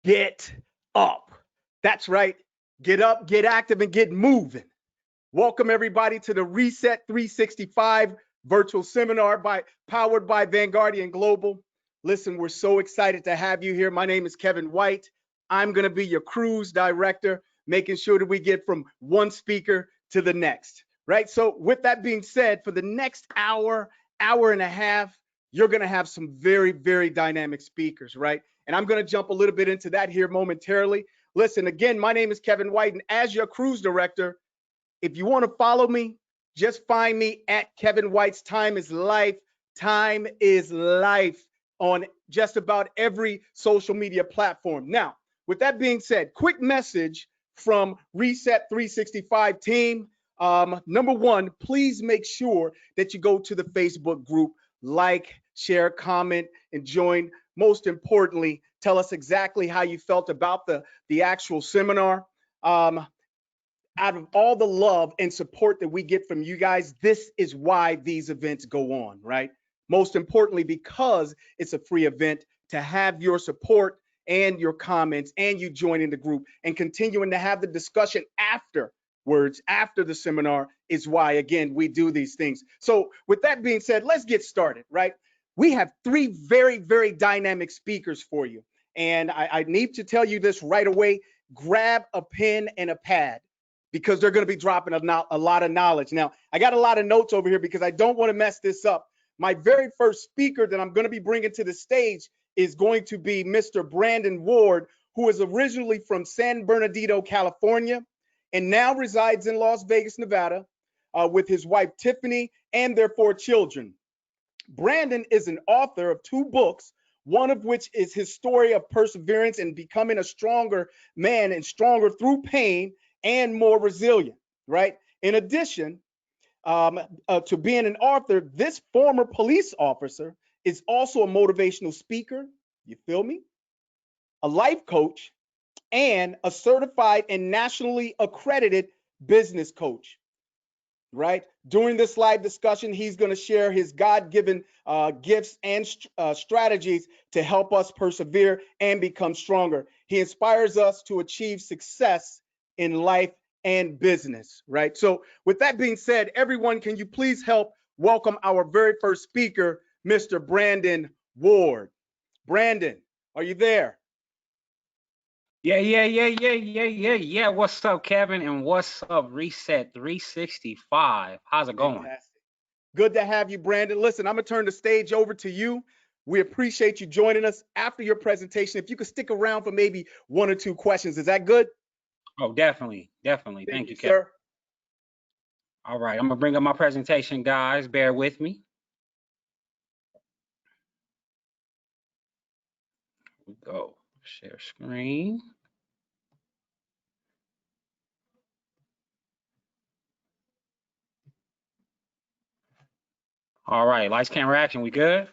get up. That's right. Get up, get active, and get moving. Welcome everybody to the Reset 365 virtual seminar powered by Vanguardian Global. Listen, we're so excited to have you here. My name is Kevin White. I'm going to be your cruise director, making sure that we get from one speaker to the next, right? So with that being said, for the next hour, hour and a half, you're going to have some very, very dynamic speakers, right? And I'm going to jump a little bit into that here momentarily. Listen, again, my name is Kevin White, and as your cruise director, if you want to follow me, just find me at Kevin White's Time is Life. Time is Life on just about every social media platform. Now, with that being said, quick message from Reset 365 team. Number one, please make sure that you go to the Facebook group, like, share, comment, and join. Most importantly, tell us exactly how you felt about the actual seminar. Out of all the love and support that we get from you guys, this is why these events go on, right? Most importantly, because it's a free event, to have your support and your comments and you joining the group and continuing to have the discussion afterwards, after the seminar, is why, again, we do these things. So with that being said, let's get started, right? We have three very, very dynamic speakers for you. And I need to tell you this right away. Grab a pen and a pad, because they're going to be dropping a lot of knowledge. Now, I got a lot of notes over here because I don't want to mess this up. My very first speaker that I'm going to be bringing to the stage is going to be Mr. Brandon Ward, who is originally from San Bernardino, California, and now resides in Las Vegas, Nevada, with his wife, Tiffany, and their 4 children. Brandon is an author of 2 books, one of which is his story of perseverance and becoming a stronger man and stronger through pain and more resilient, right? In addition to being an author, this former police officer is also a motivational speaker, you feel me? A life coach, and a certified and nationally accredited business coach, right? During this live discussion, he's going to share his God-given gifts and strategies to help us persevere and become stronger. He inspires us to achieve success in life and business, right? So with that being said, everyone, can you please help welcome our very first speaker, Mr. Brandon Ward. Brandon, are you there? Yeah. What's up, Kevin? And what's up, Reset 365? How's it going? Fantastic. Good to have you, Brandon. Listen, I'm going to turn the stage over to you. We appreciate you joining us. After your presentation, if you could stick around for maybe 1 or 2 questions, is that good? Oh, definitely. Thank you, Kevin. Sir. All right, I'm gonna bring up my presentation, guys. Bear with me. Here we go. Share screen. All right, lights, camera, action. We good?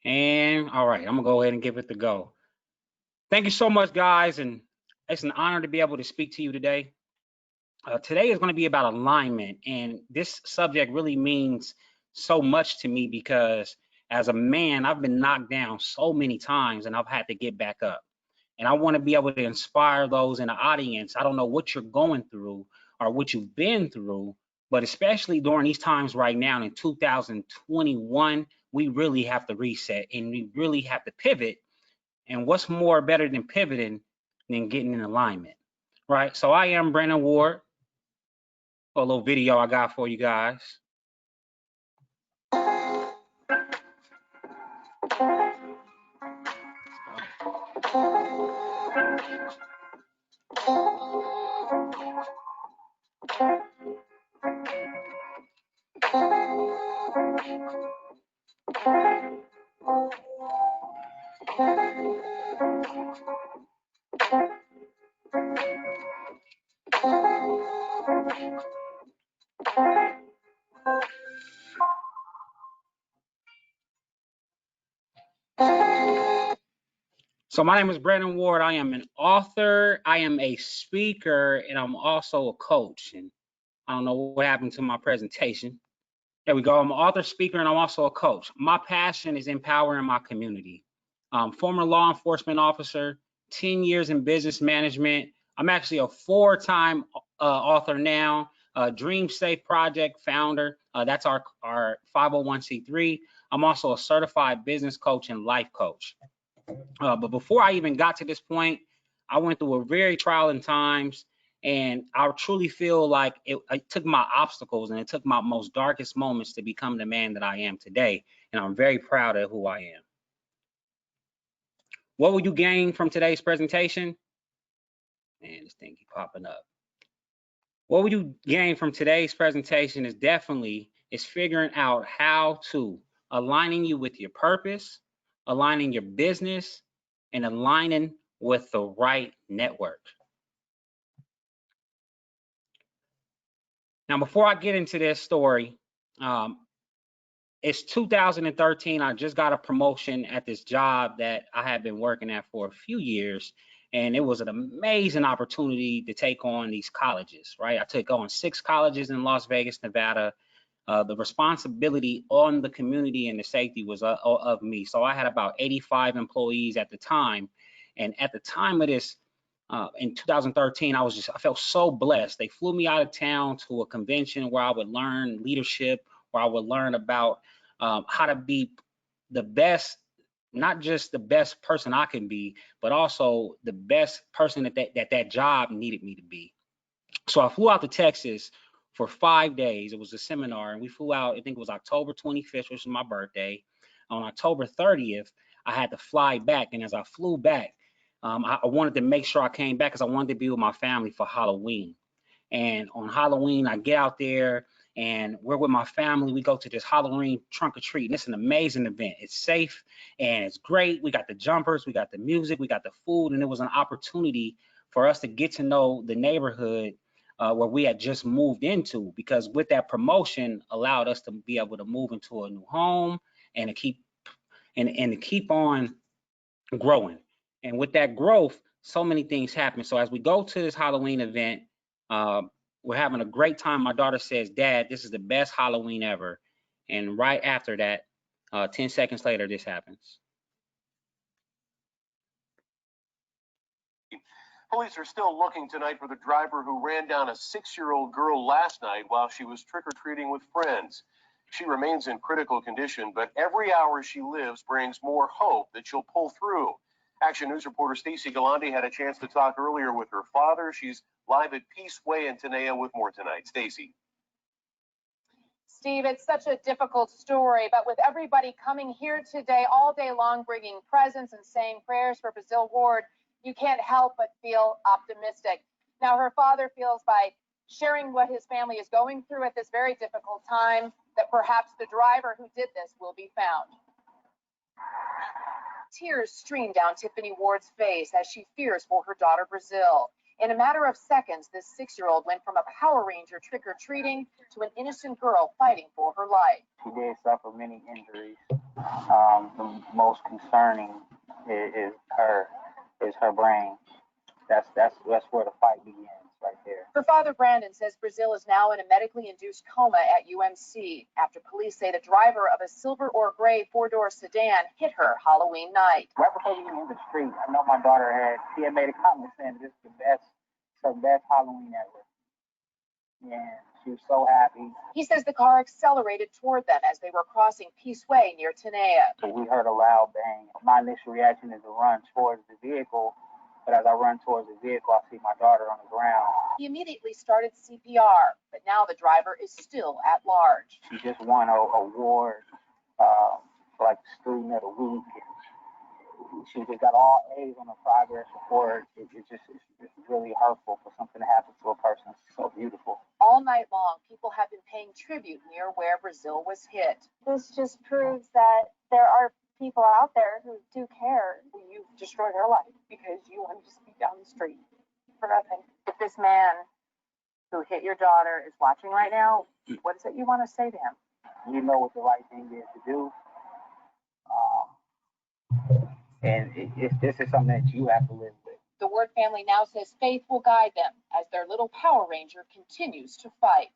And all right, I'm gonna go ahead and give it the go. Thank you so much, guys, and it's an honor to be able to speak to you today. Today is going to be about alignment, and this subject really means so much to me because as a man, I've been knocked down so many times and I've had to get back up. And I want to be able to inspire those in the audience. I don't know what you're going through or what you've been through, but especially during these times right now in 2021, we really have to reset and we really have to pivot. And what's more better than pivoting than getting in alignment, right? So I am Brandon Ward. A little video I got for you guys. So my name is Brandon Ward. I am an author, I am a speaker, and I'm also a coach. And I don't know what happened to my presentation. There we go. I'm an author, speaker, and I'm also a coach. My passion is empowering my community. Former law enforcement officer, 10 years in business management. I'm actually a 4-time author now, Dream Safe Project founder. That's our 501c3. I'm also a certified business coach and life coach. But before I even got to this point, I went through a very trying times, and I truly feel like it took my obstacles and it took my most darkest moments to become the man that I am today. And I'm very proud of who I am. What will you gain from today's presentation? Man, this thing keep popping up. What will you gain from today's presentation is figuring out how to aligning you with your purpose, aligning your business, and aligning with the right network. Now, before I get into this story, it's 2013. I just got a promotion at this job that I had been working at for a few years, and it was an amazing opportunity to take on these colleges, right? I took on 6 colleges in Las Vegas, Nevada. The responsibility on the community and the safety was of me. So I had about 85 employees at the time. And at the time of this, in 2013, I felt so blessed. They flew me out of town to a convention where I would learn leadership, where I would learn about how to be the best, not just the best person I can be, but also the best person that job needed me to be. So I flew out to Texas for 5 days. It was a seminar, and we flew out, I think it was October 25th, which was my birthday. On October 30th, I had to fly back. And as I flew back, I wanted to make sure I came back because I wanted to be with my family for Halloween. And on Halloween, I get out there and we're with my family. We go to this Halloween trunk or treat, and it's an amazing event. It's safe and it's great. We got the jumpers, we got the music, we got the food, and it was an opportunity for us to get to know the neighborhood where we had just moved into, because with that promotion allowed us to be able to move into a new home and to keep on growing. And with that growth, so many things happen. So as we go to this Halloween event, we're having a great time. My daughter says, "Dad, this is the best Halloween ever." And right after that, 10 seconds later, this happens. Police are still looking tonight for the driver who ran down a 6-year-old girl last night while she was trick-or-treating with friends. She remains in critical condition, but every hour she lives brings more hope that she'll pull through. Action News reporter Yolanda had a chance to talk earlier with her father. She's live at Peace Way in Tenaya with more tonight. Stacey. Steve, it's such a difficult story, but with everybody coming here today all day long bringing presents and saying prayers for Brazil Ward, you can't help but feel optimistic. Now, her father feels by sharing what his family is going through at this very difficult time that perhaps the driver who did this will be found. Tears stream down Tiffany Ward's face as she fears for her daughter Brazil. In a matter of seconds, this 6-year-old went from a Power Ranger trick-or-treating to an innocent girl fighting for her life. She did suffer many injuries. The most concerning is her brain. That's where the fight begins, right there. Her father, Brandon, says Brazil is now in a medically induced coma at UMC after police say the driver of a silver or gray 4-door sedan hit her Halloween night. Right before we went in the street, I know my daughter had made a comment saying this is her best Halloween ever. Yeah, she was so happy. He says the car accelerated toward them as they were crossing Peace Way near Tenaya. So we heard a loud bang. My initial reaction is to run towards the vehicle, but as I run towards the vehicle, I see my daughter on the ground. He immediately started CPR, but now the driver is still at large. She just won an award for like the student of the week. She just got all A's on the progress report. It's really hurtful for something to happen to a person. It's so beautiful. All night long, people have been paying tribute near where Brazil was hit. This just proves that there are people out there who do care. You destroyed her life because you wanted to speak down the street for nothing. If this man who hit your daughter is watching right now, what is it you want to say to him? You know what the right thing is to do. And this is something that you have to live with. The Ward family now says faith will guide them as their little Power Ranger continues to fight.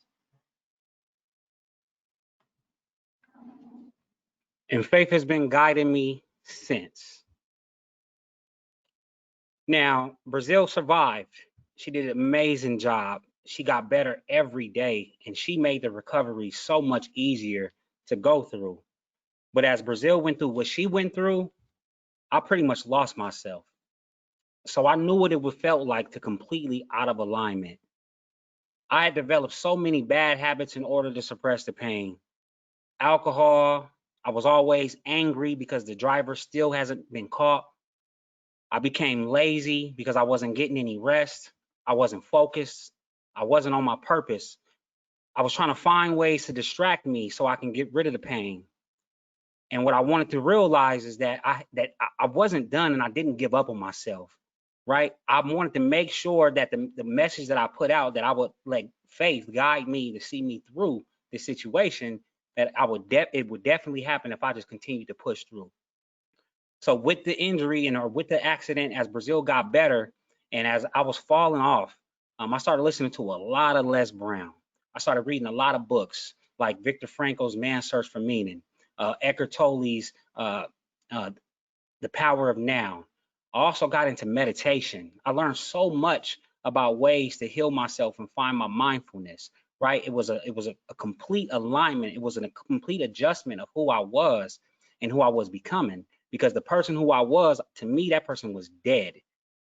And faith has been guiding me since. Now, Brazil survived. She did an amazing job. She got better every day, and she made the recovery so much easier to go through. But as Brazil went through what she went through, I pretty much lost myself. So I knew what it would felt like to completely out of alignment. I had developed so many bad habits in order to suppress the pain. Alcohol, I was always angry because the driver still hasn't been caught. I became lazy because I wasn't getting any rest. I wasn't focused. I wasn't on my purpose. I was trying to find ways to distract me so I can get rid of the pain. And what I wanted to realize is that I wasn't done and I didn't give up on myself, right? I wanted to make sure that the message that I put out, that I would let faith guide me to see me through the situation, that it would definitely happen if I just continued to push through. So with the injury or with the accident, as Brazil got better and as I was falling off, I started listening to a lot of Les Brown. I started reading a lot of books like Viktor Frankl's Man's Search for Meaning, Eckhart Tolle's The Power of Now. I also got into meditation. I learned so much about ways to heal myself and find my mindfulness, right? It was a complete alignment. It was a complete adjustment of who I was and who I was becoming, because the person who I was, to me, that person was dead.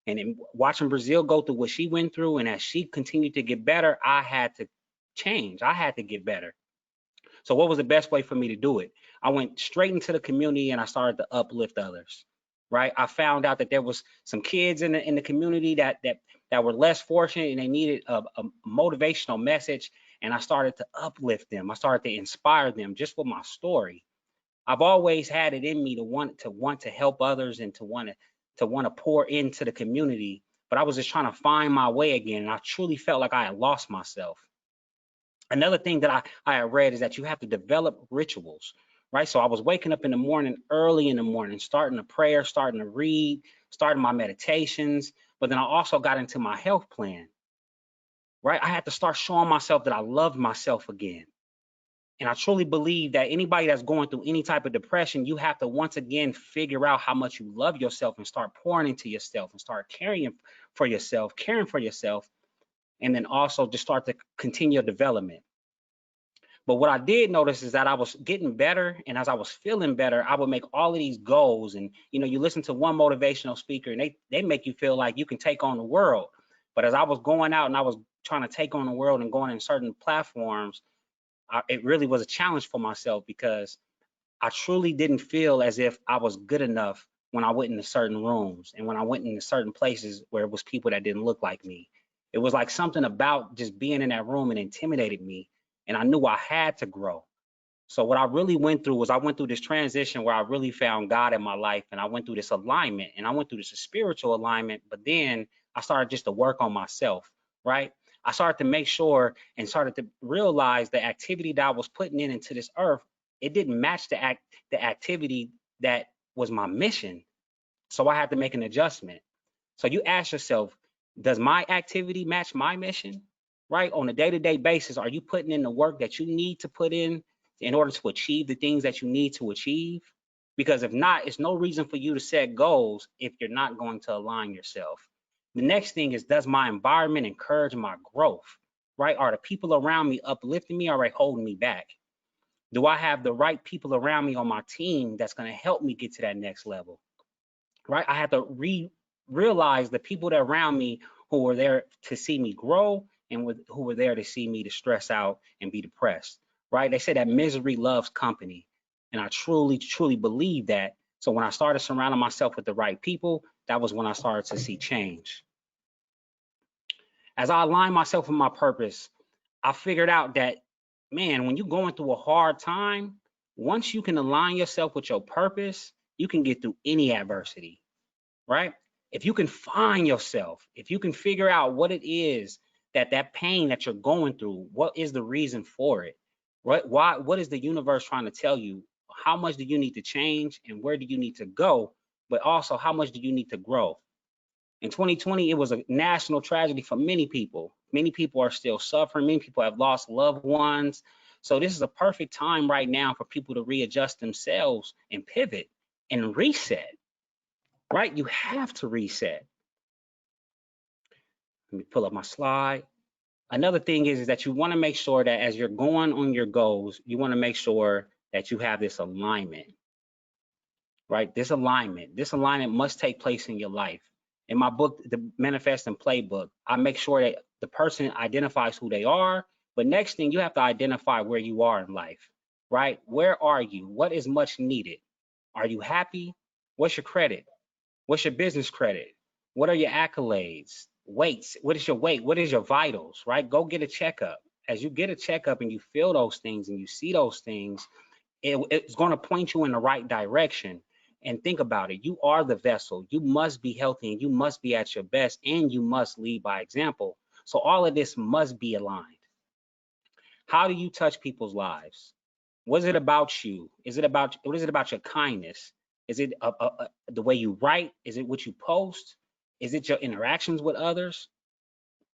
And in watching Brazil go through what she went through, and as she continued to get better, I had to change. I had to get better. So what was the best way for me to do it? I went straight into the community and I started to uplift others, right? I found out that there was some kids in the community that were less fortunate and they needed a motivational message, and I started to uplift them. I started to inspire them just with my story. I've always had it in me to want to help others and to want to pour into the community, but I was just trying to find my way again, and I truly felt like I had lost myself. Another thing that I had read is that you have to develop rituals, right? So I was waking up in the morning, early in the morning, starting a prayer, starting to read, starting my meditations, but then I also got into my health plan, right? I had to start showing myself that I loved myself again. And I truly believe that anybody that's going through any type of depression, you have to once again figure out how much you love yourself and start pouring into yourself and start caring for yourself, and then also just start to continue your development. But what I did notice is that I was getting better, and as I was feeling better, I would make all of these goals. And you listen to one motivational speaker, and they make you feel like you can take on the world. But as I was going out and I was trying to take on the world and going in certain platforms, it really was a challenge for myself, because I truly didn't feel as if I was good enough when I went into certain rooms and when I went into certain places where it was people that didn't look like me. It was like something about just being in that room and intimidated me, and I knew I had to grow. So what I really went through was I went through this transition where I really found God in my life, and I went through this alignment, and I went through this spiritual alignment, but then I started just to work on myself, right? I started to make sure and started to realize the activity that I was putting into this earth, it didn't match the activity that was my mission. So I had to make an adjustment. So you ask yourself, does my activity match my mission? Right? On a day-to-day basis, are you putting in the work that you need to put in order to achieve the things that you need to achieve? Because if not, it's no reason for you to set goals if you're not going to align yourself. The next thing is, does my environment encourage my growth? Right? Are the people around me uplifting me, or are they holding me back? Do I have the right people around me on my team that's going to help me get to that next level? Right? I have to realize the people that are around me who were there to see me grow and who were there to see me to stress out and be depressed. Right? They say that misery loves company. And I truly, truly believe that. So when I started surrounding myself with the right people, that was when I started to see change. As I aligned myself with my purpose, I figured out that, man, when you're going through a hard time, once you can align yourself with your purpose, you can get through any adversity, right? If you can find yourself, if you can figure out what it is that pain that you're going through, what is the reason for it, right? What is the universe trying to tell you? How much do you need to change, and where do you need to go? But also, how much do you need to grow? In 2020, it was a national tragedy for many people. Many people are still suffering. Many people have lost loved ones. So this is a perfect time right now for people to readjust themselves and pivot and reset, right? You have to reset. Let me pull up my slide. Another thing is that you want to make sure that as you're going on your goals, you want to make sure that you have this alignment, right? This alignment must take place in your life. In my book, the Manifest and Playbook, I make sure that the person identifies who they are, but next thing you have to identify where you are in life, right? Where are you? What is much needed? Are you happy? What's your credit? What's your business credit? What are your accolades? Weights. What is your weight? What is your vitals, right? Go get a checkup. As you get a checkup and you feel those things and you see those things, it's going to point you in the right direction. And think about it. You are the vessel. You must be healthy and you must be at your best and you must lead by example. So all of this must be aligned. How do you touch people's lives? What is it about you? What is it about your kindness? Is it the way you write? Is it what you post? Is it your interactions with others?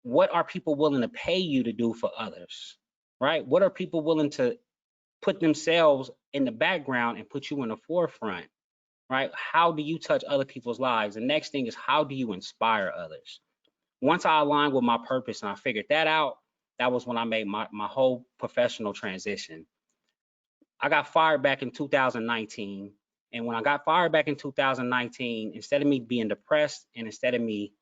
What are people willing to pay you to do for others, right? What are people willing to put themselves in the background and put you in the forefront, right? How do you touch other people's lives? The next thing is, how do you inspire others? Once I aligned with my purpose and I figured that out, that was when I made my whole professional transition. I got fired back in 2019. And when I got fired back in 2019, instead of me being depressed and instead of me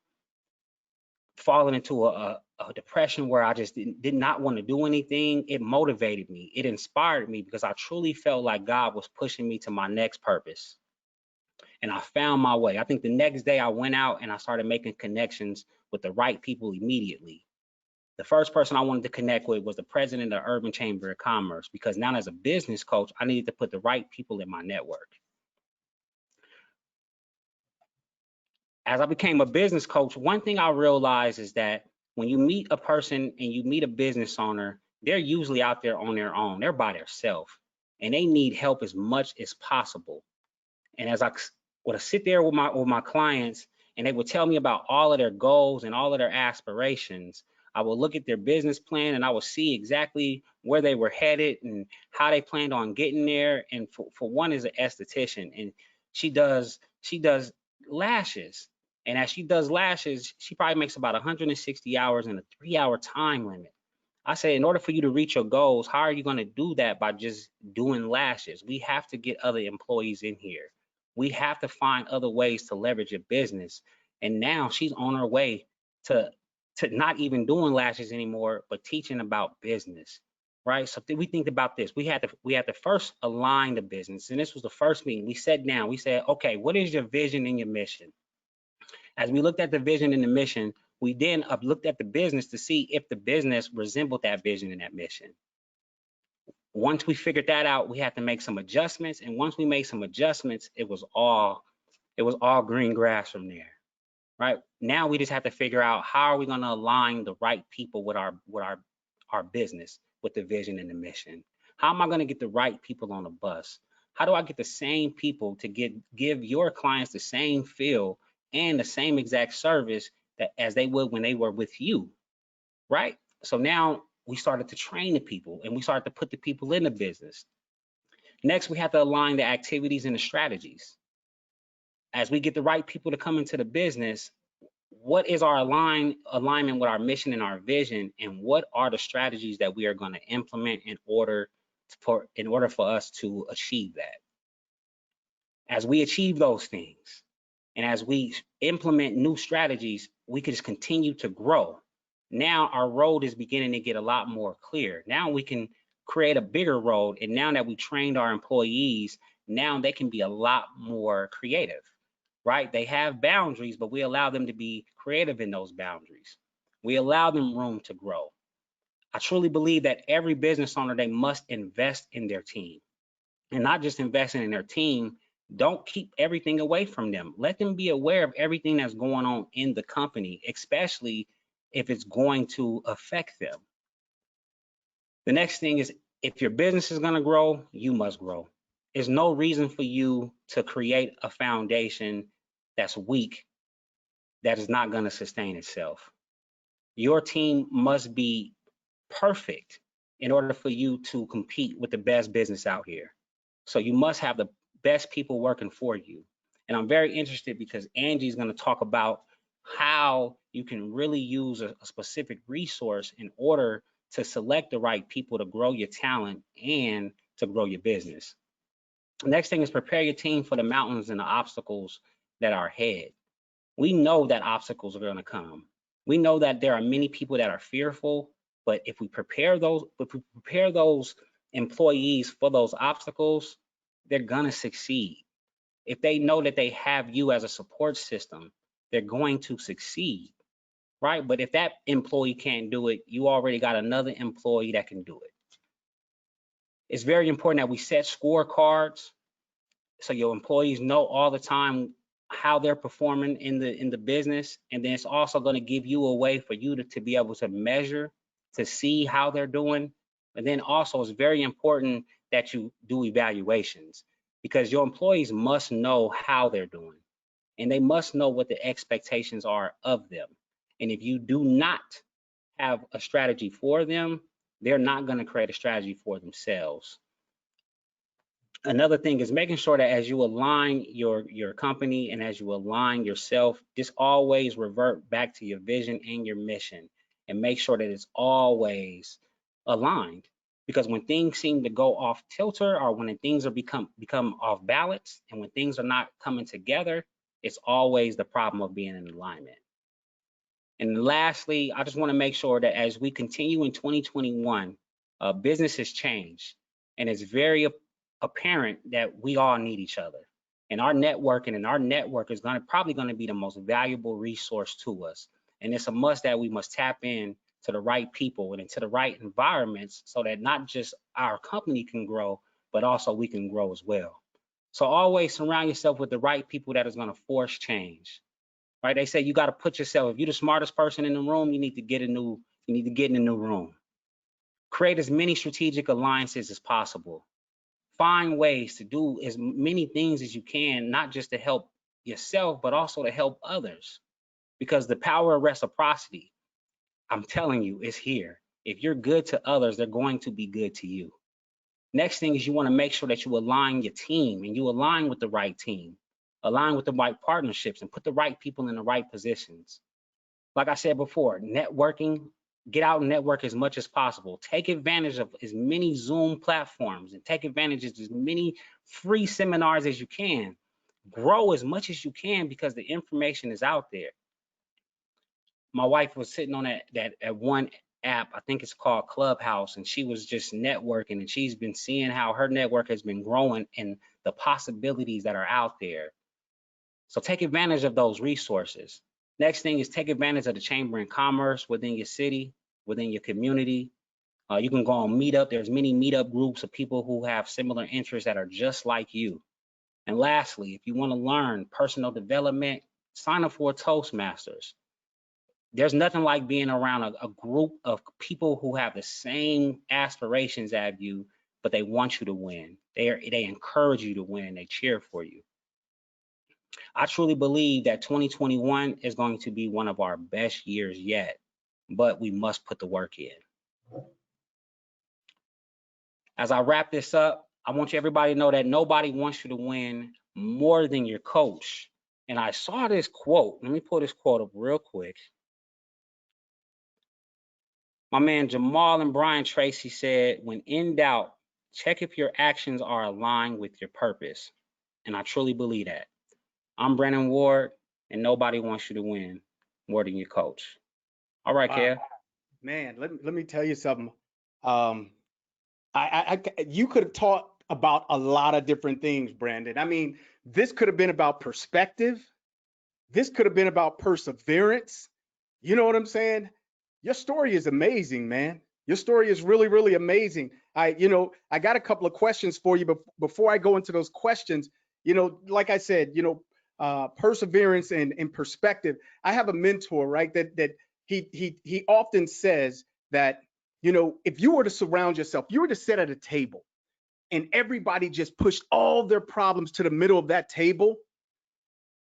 falling into a depression where I just did not want to do anything, it motivated me. It inspired me because I truly felt like God was pushing me to my next purpose. And I found my way. I think the next day I went out and I started making connections with the right people immediately. The first person I wanted to connect with was the president of the Urban Chamber of Commerce, because now as a business coach, I needed to put the right people in my network. As I became a business coach, one thing I realized is that when you meet a person and you meet a business owner, they're usually out there on their own. They're by themselves and they need help as much as possible. And as I would sit there with my clients and they would tell me about all of their goals and all of their aspirations, I would look at their business plan and I would see exactly where they were headed and how they planned on getting there. And for one is an esthetician, and she does lashes. And as she does lashes, she probably makes about 160 hours in a 3-hour time limit. I say, in order for you to reach your goals, how are you going to do that by just doing lashes? We have to get other employees in here. We have to find other ways to leverage your business. And now she's on her way to not even doing lashes anymore, but teaching about business, right? So we think about this. We had to first align the business. And this was the first meeting. We sat down, we said, okay, what is your vision and your mission? As we looked at the vision and the mission, we then looked at the business to see if the business resembled that vision and that mission. Once we figured that out, we had to make some adjustments. And once we made some adjustments, it was all green grass from there, right? Now we just have to figure out how are we going to align the right people with our business, with the vision and the mission. How am I going to get the right people on the bus? How do I get the same people to give your clients the same feel and the same exact service that as they would when they were with you, right? So now we started to train the people and we started to put the people in the business. Next, we have to align the activities and the strategies. As we get the right people to come into the business, what is our alignment with our mission and our vision, and what are the strategies that we are going to implement in order for us to achieve that? As we achieve those things, and as we implement new strategies, we can just continue to grow. Now our road is beginning to get a lot more clear. Now we can create a bigger road. And now that we trained our employees, now they can be a lot more creative, right? They have boundaries, but we allow them to be creative in those boundaries. We allow them room to grow. I truly believe that every business owner, they must invest in their team, and not just investing in their team. Don't keep everything away from them. Let them be aware of everything that's going on in the company, especially if it's going to affect them. The next thing is, if your business is going to grow, you must grow. There's no reason for you to create a foundation that's weak, that is not going to sustain itself. Your team must be perfect in order for you to compete with the best business out here. So you must have the best people working for you. And I'm very interested because Angie is going to talk about how you can really use a specific resource in order to select the right people to grow your talent and to grow your business. Next thing is prepare your team for the mountains and the obstacles that are ahead. We know that obstacles are going to come. We know that there are many people that are fearful, but if we prepare those employees for those obstacles, they're going to succeed. If they know that they have you as a support system, they're going to succeed, right? But if that employee can't do it, you already got another employee that can do it. It's very important that we set scorecards so your employees know all the time how they're performing in the business. And then it's also going to give you a way for you to be able to measure, to see how they're doing. And then also it's very important that you do evaluations, because your employees must know how they're doing and they must know what the expectations are of them. And if you do not have a strategy for them, they're not going to create a strategy for themselves. Another thing is making sure that as you align your company and as you align yourself, just always revert back to your vision and your mission and make sure that it's always aligned. Because when things seem to go off kilter, or when things are become off balance, and when things are not coming together, it's always the problem of being in alignment. And lastly, I just want to make sure that as we continue in 2021, business has changed, and it's very apparent that we all need each other. And our network is probably going to be the most valuable resource to us. And it's a must that we must tap in to the right people and into the right environments so that not just our company can grow, but also we can grow as well. So always surround yourself with the right people that is going to force change. Right? They say you got to put yourself, if you're the smartest person in the room, you need to get in a new room. Create as many strategic alliances as possible. Find ways to do as many things as you can, not just to help yourself, but also to help others. Because the power of reciprocity, I'm telling you, is here. If you're good to others, they're going to be good to you. Next thing is you want to make sure that you align your team and you align with the right team, align with the right partnerships, and put the right people in the right positions. Like I said before, networking, get out and network as much as possible. Take advantage of as many Zoom platforms and take advantage of as many free seminars as you can. Grow as much as you can because the information is out there. My wife was sitting on that one app, I think it's called Clubhouse, and she was just networking, and she's been seeing how her network has been growing and the possibilities that are out there. So take advantage of those resources. Next thing is take advantage of the Chamber of Commerce within your city, within your community. You can go on Meetup. There's many Meetup groups of people who have similar interests that are just like you. And lastly, if you want to learn personal development, sign up for a Toastmasters. There's nothing like being around a group of people who have the same aspirations as you, but they want you to win. They encourage you to win. They cheer for you. I truly believe that 2021 is going to be one of our best years yet, but we must put the work in. As I wrap this up, I want everybody to know that nobody wants you to win more than your coach. And I saw this quote. Let me pull this quote up real quick. My man Jamal and Brian Tracy said, when in doubt, check if your actions are aligned with your purpose. And I truly believe that. I'm Brandon Ward, and nobody wants you to win more than your coach. All right, Kev. Man, let me tell you something. You could have talked about a lot of different things, Brandon. I mean, this could have been about perspective. This could have been about perseverance. You know what I'm saying? Your story is amazing, man. Your story is really, really amazing. I got a couple of questions for you, but before I go into those questions, like I said, perseverance and perspective. I have a mentor, right? That he often says that, if you were to surround yourself, you were to sit at a table and everybody just pushed all their problems to the middle of that table,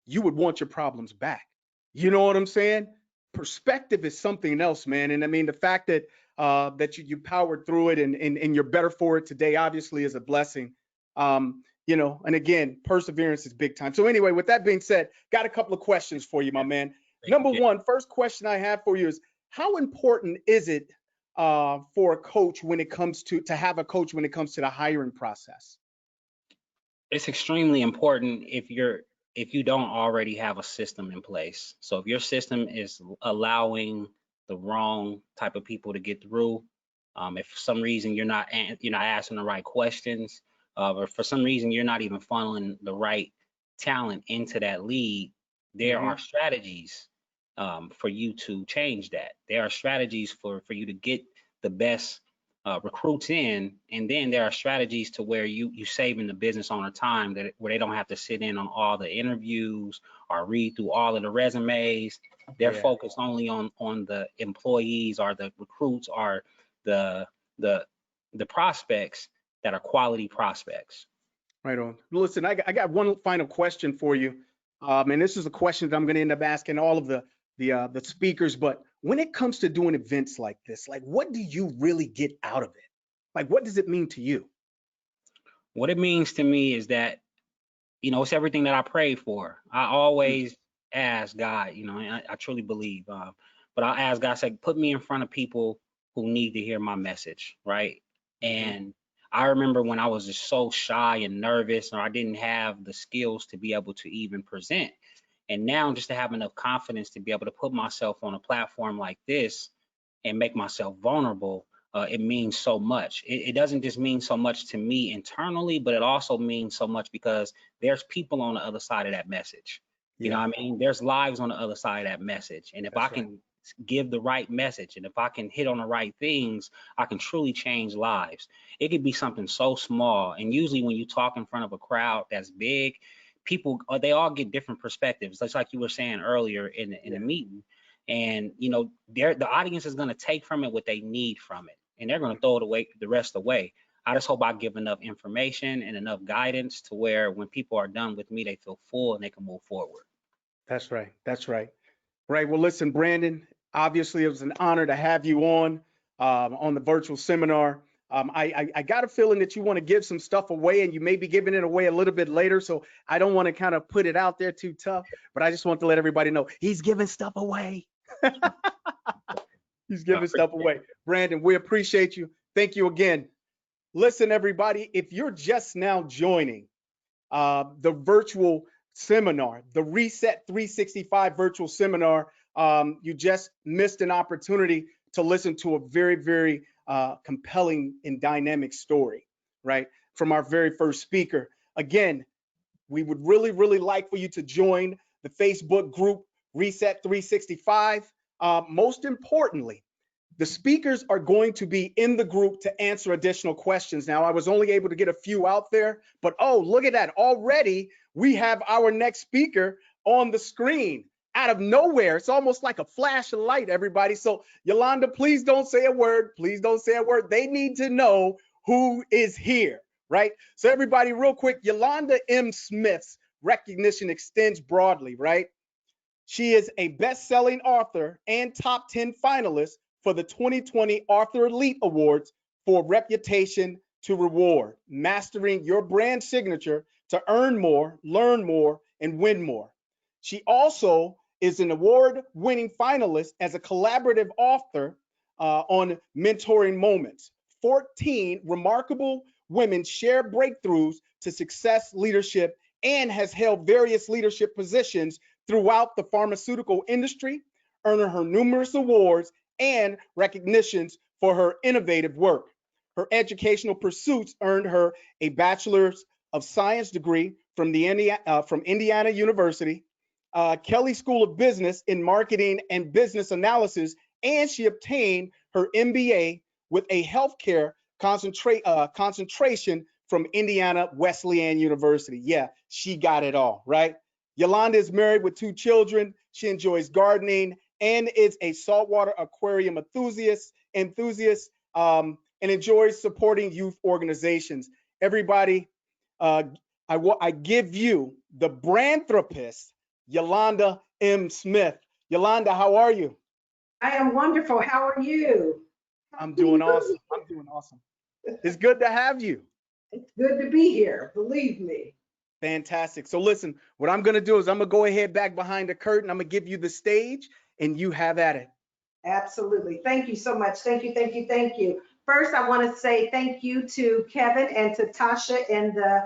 you would want your problems back. You know what I'm saying? Perspective is something else, man. And I mean, the fact that that you powered through it and you're better for it today, obviously, is a blessing. And again, perseverance is big time. So anyway, with that being said, got a couple of questions for you, my man. Number one, first question I have for you is, how important is it for a coach when it comes to have a coach when it comes to the hiring process? It's extremely important if you don't already have a system in place. So if your system is allowing the wrong type of people to get through, if for some reason you're not asking the right questions, or for some reason you're not even funneling the right talent into that lead, there are strategies for you to change that. There are strategies for you to get the best recruits in, and then there are strategies to where you saving the business owner time, where they don't have to sit in on all the interviews or read through all of the resumes. They're focused only on the employees or the recruits or the prospects that are quality prospects. Right on. Listen, I got one final question for you, and this is a question that I'm going to end up asking all of the speakers. But when it comes to doing events like this, like, what do you really get out of it? Like, what does it mean to you? What it means to me is that, it's everything that I prayed for. I always ask God, and I truly believe, but I'll ask God, say, put me in front of people who need to hear my message, right? And I remember when I was just so shy and nervous, or I didn't have the skills to be able to even present. And now just to have enough confidence to be able to put myself on a platform like this and make myself vulnerable, it means so much. It doesn't just mean so much to me internally, but it also means so much because there's people on the other side of that message. You know what I mean? There's lives on the other side of that message. And if I can give the right message, and if I can hit on the right things, I can truly change lives. It could be something so small. And usually when you talk in front of a crowd that's big, people, they all get different perspectives. Just like you were saying earlier in the meeting. And the audience is going to take from it what they need from it, and they're going to throw it away, the rest away. I just hope I give enough information and enough guidance to where when people are done with me, they feel full and they can move forward. That's right. That's right. Right. Well, listen, Brandon, obviously it was an honor to have you on the virtual seminar. I got a feeling that you want to give some stuff away, and you may be giving it away a little bit later. So I don't want to kind of put it out there too tough, but I just want to let everybody know he's giving stuff away. He's giving stuff away. Brandon, we appreciate you. Thank you again. Listen, everybody, if you're just now joining the virtual seminar, the Reset 365 virtual seminar, you just missed an opportunity to listen to a very, very compelling and dynamic story, right, from our very first speaker. Again, we would really, really like for you to join the Facebook group Reset 365. Most importantly, the speakers are going to be in the group to answer additional questions. Now, I was only able to get a few out there, but oh, look at that. Already, we have our next speaker on the screen out of nowhere. It's almost like a flash of light, everybody. So, Yolanda, please don't say a word. Please don't say a word. They need to know who is here, right? So, everybody, real quick, Yolanda M. Smith's recognition extends broadly, right? She is a best-selling author and top 10 finalist for the 2020 Author Elite Awards for Reputation to Reward, mastering your brand signature to earn more, learn more, and win more. She also is an award-winning finalist as a collaborative author on Mentoring Moments. 14 remarkable women share breakthroughs to success leadership and has held various leadership positions throughout the pharmaceutical industry, earning her numerous awards and recognitions for her innovative work. Her educational pursuits earned her a Bachelor's of Science degree from Indiana University, Kelley School of Business in Marketing and Business Analysis, and she obtained her MBA with a healthcare concentration from Indiana Wesleyan University. Yeah, she got it all, right? Yolanda is married with 2 children. She enjoys gardening and is a saltwater aquarium enthusiast and enjoys supporting youth organizations. Everybody, I give you the Branthropist, Yolanda M. Smith. Yolanda, how are you? I am wonderful. How are you? I'm doing awesome. I'm doing awesome. It's good to have you. It's good to be here, believe me. Fantastic. So listen, what I'm going to do is I'm going to go ahead back behind the curtain. I'm going to give you the stage and you have at it. Absolutely. Thank you so much. Thank you, thank you, thank you. First, I want to say thank you to Kevin and to Tasha and the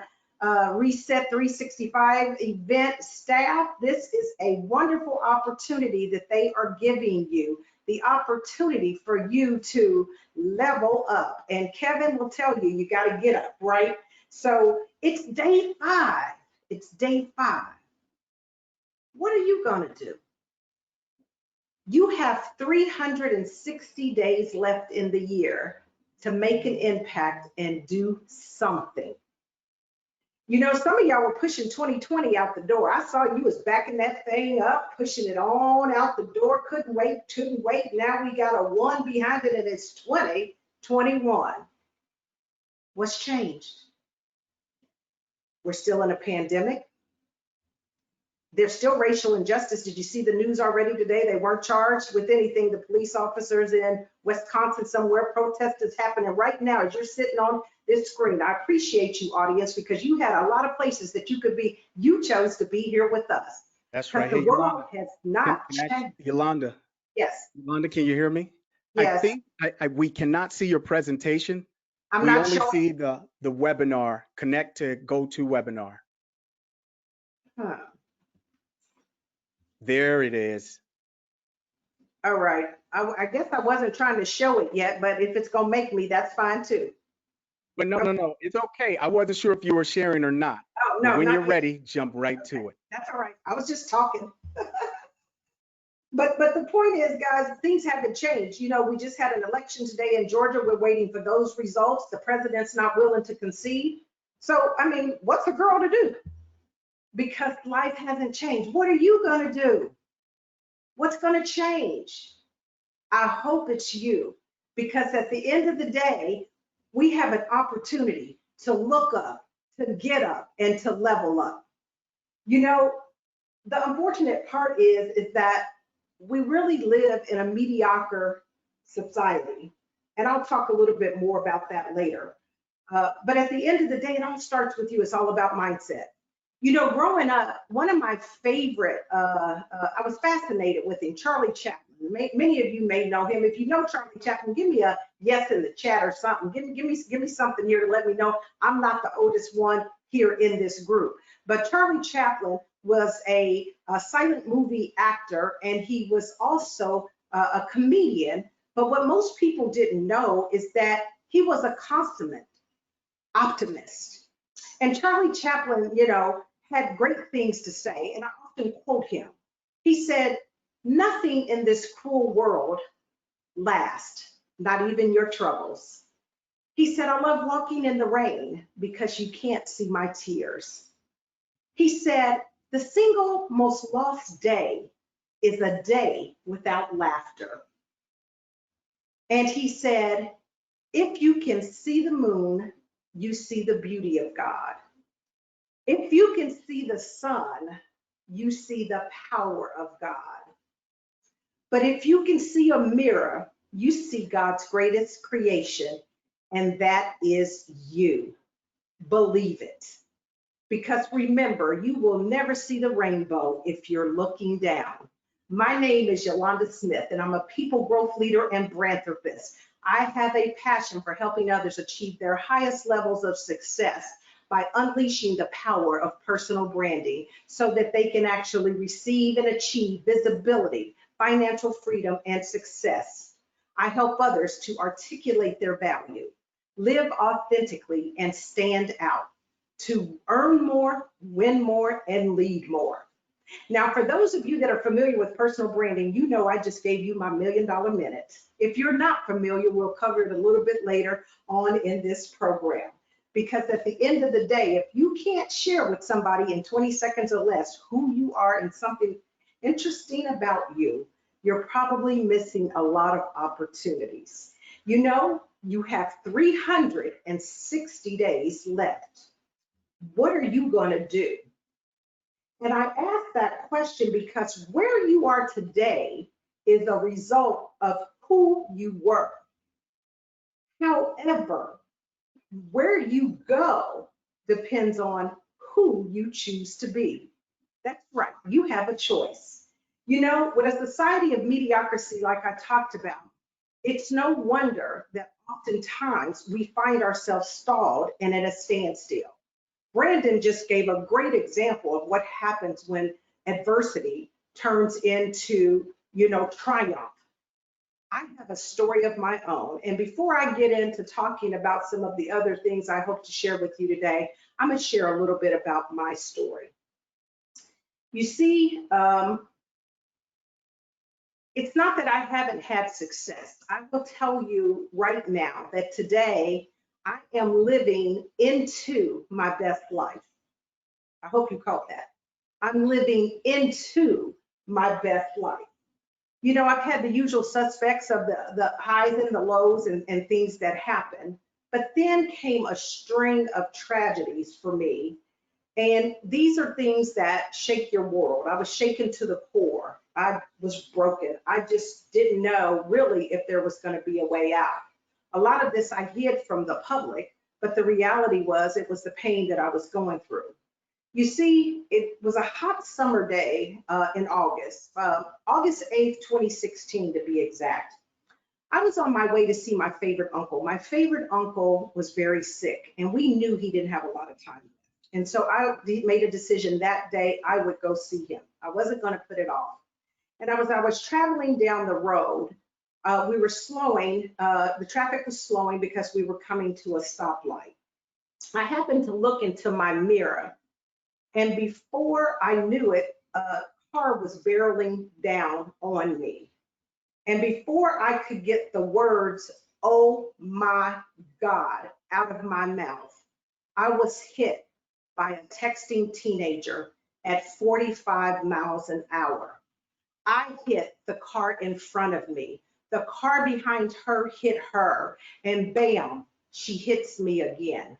Reset 365 event staff. This is a wonderful opportunity that they are giving you, the opportunity for you to level up. And Kevin will tell you, you got to get up, right? So it's day 5. It's day 5. What are you going to do? You have 360 days left in the year to make an impact and do something. You know, some of y'all were pushing 2020 out the door. I saw you was backing that thing up, pushing it on out the door, couldn't wait. Now we got a 1 behind it and it's 2021. What's changed? We're still in a pandemic. There's still racial injustice. Did you see the news already today? They weren't charged with anything. The police officers in Wisconsin somewhere, protest is happening right now as you're sitting on this screen. I appreciate you, audience, because you had a lot of places that you could be. You chose to be here with us. That's right. The Hey, world Yolanda, has not can I- changed. Yolanda, Yes, Yolanda, can you hear me? yes. I think we cannot see your presentation. I'm We not only showing. see the webinar. Connect to go to webinar. Huh. There it is. All right. I guess I wasn't trying to show it yet, but if it's going to make me, that's fine too. But no. It's okay. I wasn't sure if you were sharing or not. Oh, But no, when not you're yet. ready, jump right to it. That's all right. I was just talking. But the point is, guys, things haven't changed. You know, we just had an election today in Georgia. We're waiting for those results. The president's not willing to concede. So, I mean, what's a girl to do? Because life hasn't changed. What are you going to do? What's going to change? I hope it's you. Because at the end of the day, we have an opportunity to look up, to get up, and to level up. You know, the unfortunate part is that we really live in a mediocre society. And I'll talk a little bit more about that later. But at the end of the day, it all starts with you. It's all about mindset. You know, growing up, one of my favorite, I was fascinated with him, Charlie Chaplin. Many of you may know him. If you know Charlie Chaplin, give me a yes in the chat or something. Give me something here to let me know I'm not the oldest one here in this group. But Charlie Chaplin was a silent movie actor, and he was also a comedian. But what most people didn't know is that he was a consummate optimist. And Charlie Chaplin, you know, had great things to say, and I often quote him. He said, "Nothing in this cruel world lasts, not even your troubles." He said, "I love walking in the rain because you can't see my tears." He said, "The single most lost day is a day without laughter." And he said, "If you can see the moon, you see the beauty of God. If you can see the sun, you see the power of God. But if you can see a mirror, you see God's greatest creation, and that is you. Believe it. Because remember, you will never see the rainbow if you're looking down." My name is Yolanda Smith, and I'm a people growth leader and philanthropist. I have a passion for helping others achieve their highest levels of success by unleashing the power of personal branding so that they can actually receive and achieve visibility, financial freedom, and success. I help others to articulate their value, live authentically, and stand out, to earn more, win more, and lead more. Now, for those of you that are familiar with personal branding, you know I just gave you my $1 million minute. If you're not familiar, we'll cover it a little bit later on in this program. Because at the end of the day, if you can't share with somebody in 20 seconds or less who you are and something interesting about you, you're probably missing a lot of opportunities. You know, you have 360 days left. What are you going to do? And I ask that question because where you are today is a result of who you were. However, where you go depends on who you choose to be. That's right, you have a choice. You know, with a society of mediocrity like I talked about, it's no wonder that oftentimes we find ourselves stalled and at a standstill. Brandon just gave a great example of what happens when adversity turns into, triumph. I have a story of my own. And before I get into talking about some of the other things I hope to share with you today, I'm going to share a little bit about my story. You see, it's not that I haven't had success. I will tell you right now that today I am living into my best life. I hope you caught that. I'm living into my best life. You know, I've had the usual suspects of the highs and the lows and things that happen, but then came a string of tragedies for me. And these are things that shake your world. I was shaken to the core. I was broken. I just didn't know really if there was going to be a way out. A lot of this I hid from the public, but the reality was it was the pain that I was going through. You see, it was a hot summer day in August, August 8th, 2016 to be exact. I was on my way to see my favorite uncle. My favorite uncle was very sick, and we knew he didn't have a lot of time. And so I made a decision that day I would go see him. I wasn't going to put it off. And I was traveling down the road. We were slowing. The traffic was slowing because we were coming to a stoplight. I happened to look into my mirror, and before I knew it, a car was barreling down on me. And before I could get the words, "Oh my God," out of my mouth, I was hit by a texting teenager at 45 miles an hour. I hit the car in front of me. The car behind her hit her, and bam, she hits me again.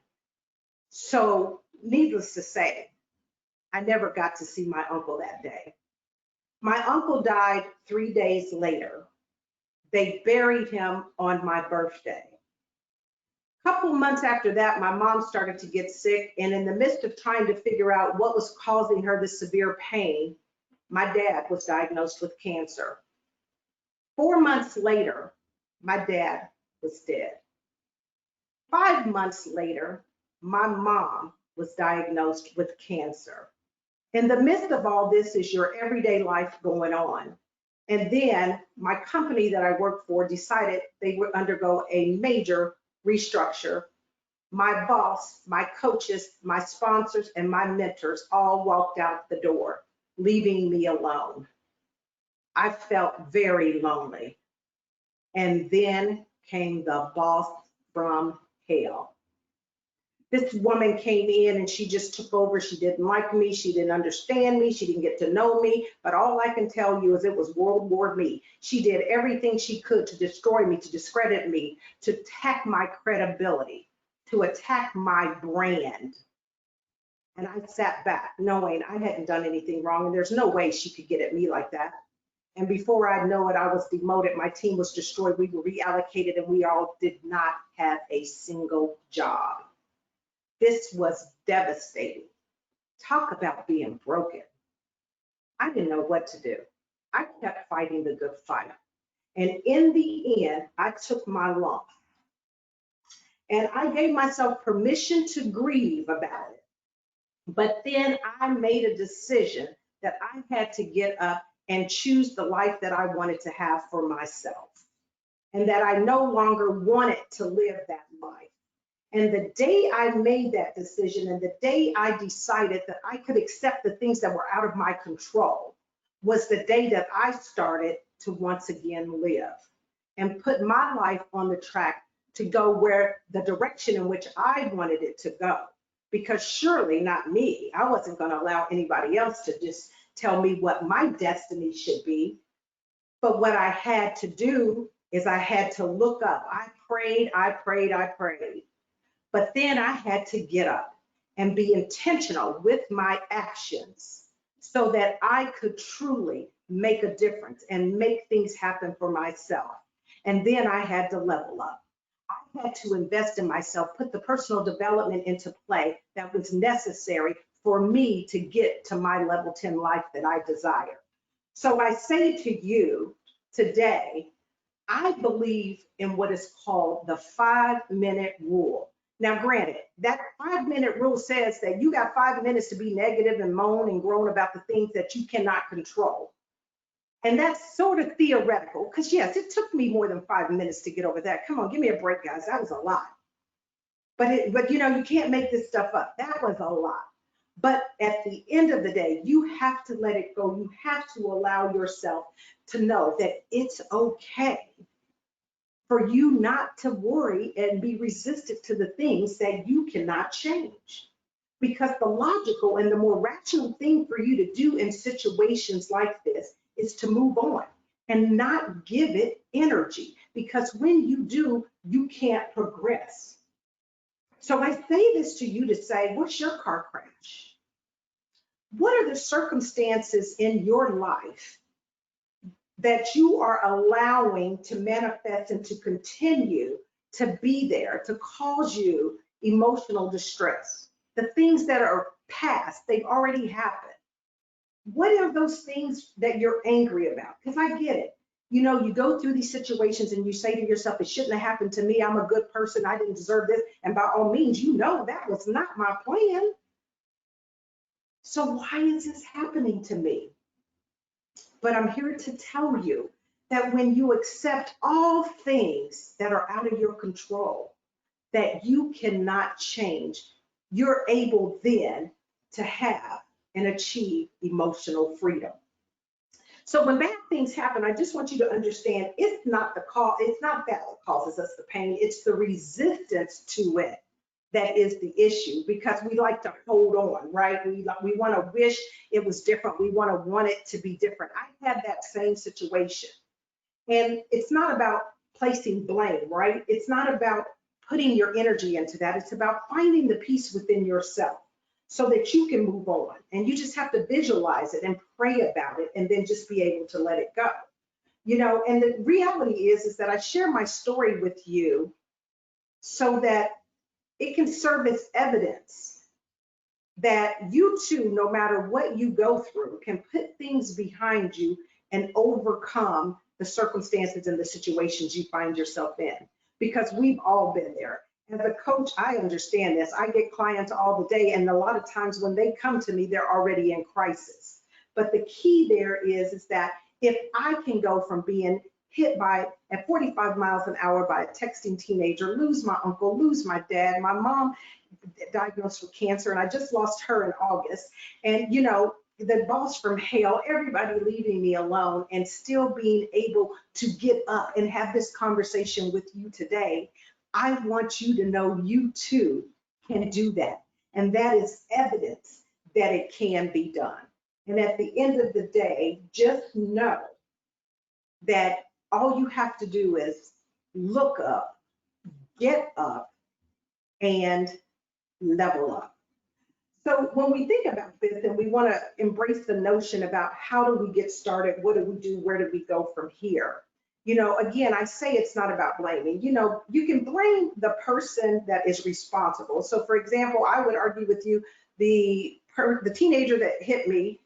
So needless to say, I never got to see my uncle that day. My uncle died 3 days later. They buried him on my birthday. A couple months after that, my mom started to get sick, and in the midst of trying to figure out what was causing her this severe pain, my dad was diagnosed with cancer. 4 months later, my dad was dead. 5 months later, my mom was diagnosed with cancer. In the midst of all this is your everyday life going on. And then my company that I worked for decided they would undergo a major restructure. My boss, my coaches, my sponsors, and my mentors all walked out the door, leaving me alone. I felt very lonely. And then came the boss from hell. This woman came in and she just took over. She didn't like me. She didn't understand me. She didn't get to know me. But all I can tell you is it was World War me. She did everything she could to destroy me, to discredit me, to attack my credibility, to attack my brand. And I sat back knowing I hadn't done anything wrong, and there's no way she could get at me like that. And before I know it, I was demoted. My team was destroyed. We were reallocated, and we all did not have a single job. This was devastating. Talk about being broken. I didn't know what to do. I kept fighting the good fight. And in the end, I took my lump. And I gave myself permission to grieve about it. But then I made a decision that I had to get up and choose the life that I wanted to have for myself. And that I no longer wanted to live that life. And the day I made that decision and the day I decided that I could accept the things that were out of my control was the day that I started to once again live and put my life on the track to go where the direction in which I wanted it to go. Because surely not me. I wasn't going to allow anybody else to just tell me what my destiny should be. But what I had to do is I had to look up. I prayed. But then I had to get up and be intentional with my actions so that I could truly make a difference and make things happen for myself. And then I had to level up. I had to invest in myself, put the personal development into play that was necessary for me to get to my level 10 life that I desire. So I say to you today, I believe in what is called the 5-minute rule. Now, granted, that 5-minute rule says that you got 5 minutes to be negative and moan and groan about the things that you cannot control. And that's sort of theoretical, because yes, it took me more than 5 minutes to get over that. Come on, give me a break, guys. That was a lot. But you know, you can't make this stuff up. That was a lot. But at the end of the day, you have to let it go. You have to allow yourself to know that it's okay for you not to worry and be resistant to the things that you cannot change. Because the logical and the more rational thing for you to do in situations like this is to move on and not give it energy. Because when you do, you can't progress. So I say this to you to say, what's your car crash? What are the circumstances in your life that you are allowing to manifest and to continue to be there, to cause you emotional distress? The things that are past, they've already happened. What are those things that you're angry about? Because I get it. You know, you go through these situations and you say to yourself, it shouldn't have happened to me. I'm a good person. I didn't deserve this. And by all means, you know that was not my plan. So why is this happening to me? But I'm here to tell you that when you accept all things that are out of your control, that you cannot change, you're able then to have and achieve emotional freedom. So when bad things happen, I just want you to understand it's not the cause, it's not that what causes us the pain, it's the resistance to it that is the issue, because we like to hold on, right? We want to wish it was different. We want it to be different. I had that same situation. And it's not about placing blame, right? It's not about putting your energy into that. It's about finding the peace within yourself so that you can move on. And you just have to visualize it and pray about it and then just be able to let it go. You know, and the reality is that I share my story with you so that it can serve as evidence that you too, no matter what you go through, can put things behind you and overcome the circumstances and the situations you find yourself in, because we've all been there. As a coach, I understand this. I get clients all the day, and a lot of times when they come to me, they're already in crisis. But the key there is that if I can go from being hit by at 45 miles an hour by a texting teenager, lose my uncle, lose my dad, my mom diagnosed with cancer, and I just lost her in August, and you know, the boss from hell, everybody leaving me alone, and still being able to get up and have this conversation with you today, I want you to know you too can do that. And that is evidence that it can be done. And at the end of the day, just know that all you have to do is look up, get up, and level up. So when we think about this and we want to embrace the notion about how do we get started, what do we do, where do we go from here? You know, again, I say it's not about blaming. You know, you can blame the person that is responsible. So for example, I would argue with you, the teenager that hit me,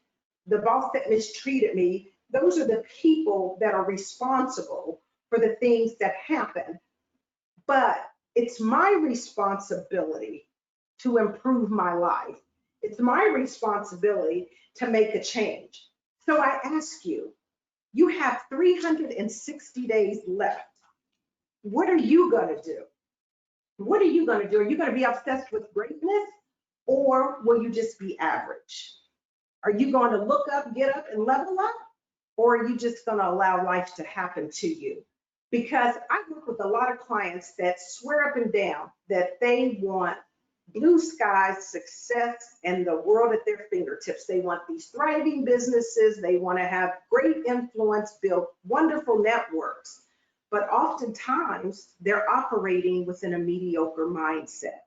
the boss that mistreated me, those are the people that are responsible for the things that happen. But it's my responsibility to improve my life. It's my responsibility to make a change. So I ask you, you have 360 days left. What are you going to do? What are you going to do? Are you going to be obsessed with greatness, or will you just be average? Are you going to look up, get up, and level up? Or are you just going to allow life to happen to you? Because I work with a lot of clients that swear up and down that they want blue skies, success, and the world at their fingertips. They want these thriving businesses. They want to have great influence, build wonderful networks. But oftentimes, they're operating within a mediocre mindset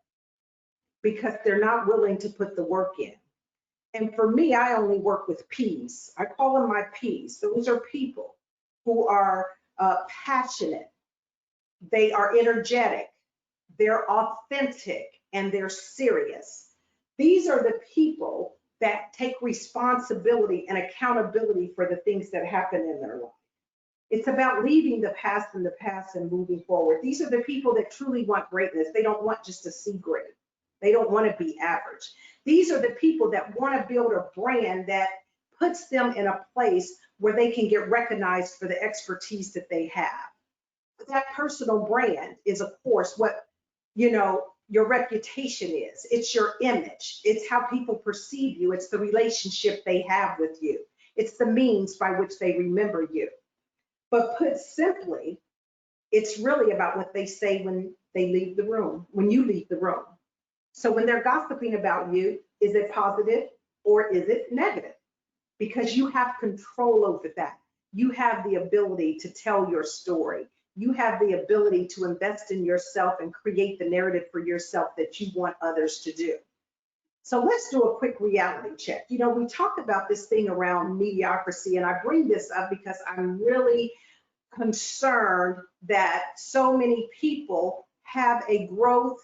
because they're not willing to put the work in. And for me, I only work with P's. I call them my P's. Those are people who are passionate, they are energetic, they're authentic, and they're serious. These are the people that take responsibility and accountability for the things that happen in their life. It's about leaving the past in the past and moving forward. These are the people that truly want greatness. They don't want just a C grade. They don't want to be average. These are the people that want to build a brand that puts them in a place where they can get recognized for the expertise that they have. That personal brand is, of course, what, you know, your reputation is. It's your image. It's how people perceive you. It's the relationship they have with you. It's the means by which they remember you. But put simply, it's really about what they say when they leave the room, when you leave the room. So when they're gossiping about you, is it positive or is it negative? Because you have control over that. You have the ability to tell your story. You have the ability to invest in yourself and create the narrative for yourself that you want others to do. So let's do a quick reality check. You know, we talked about this thing around mediocrity, and I bring this up because I'm really concerned that so many people have a growth,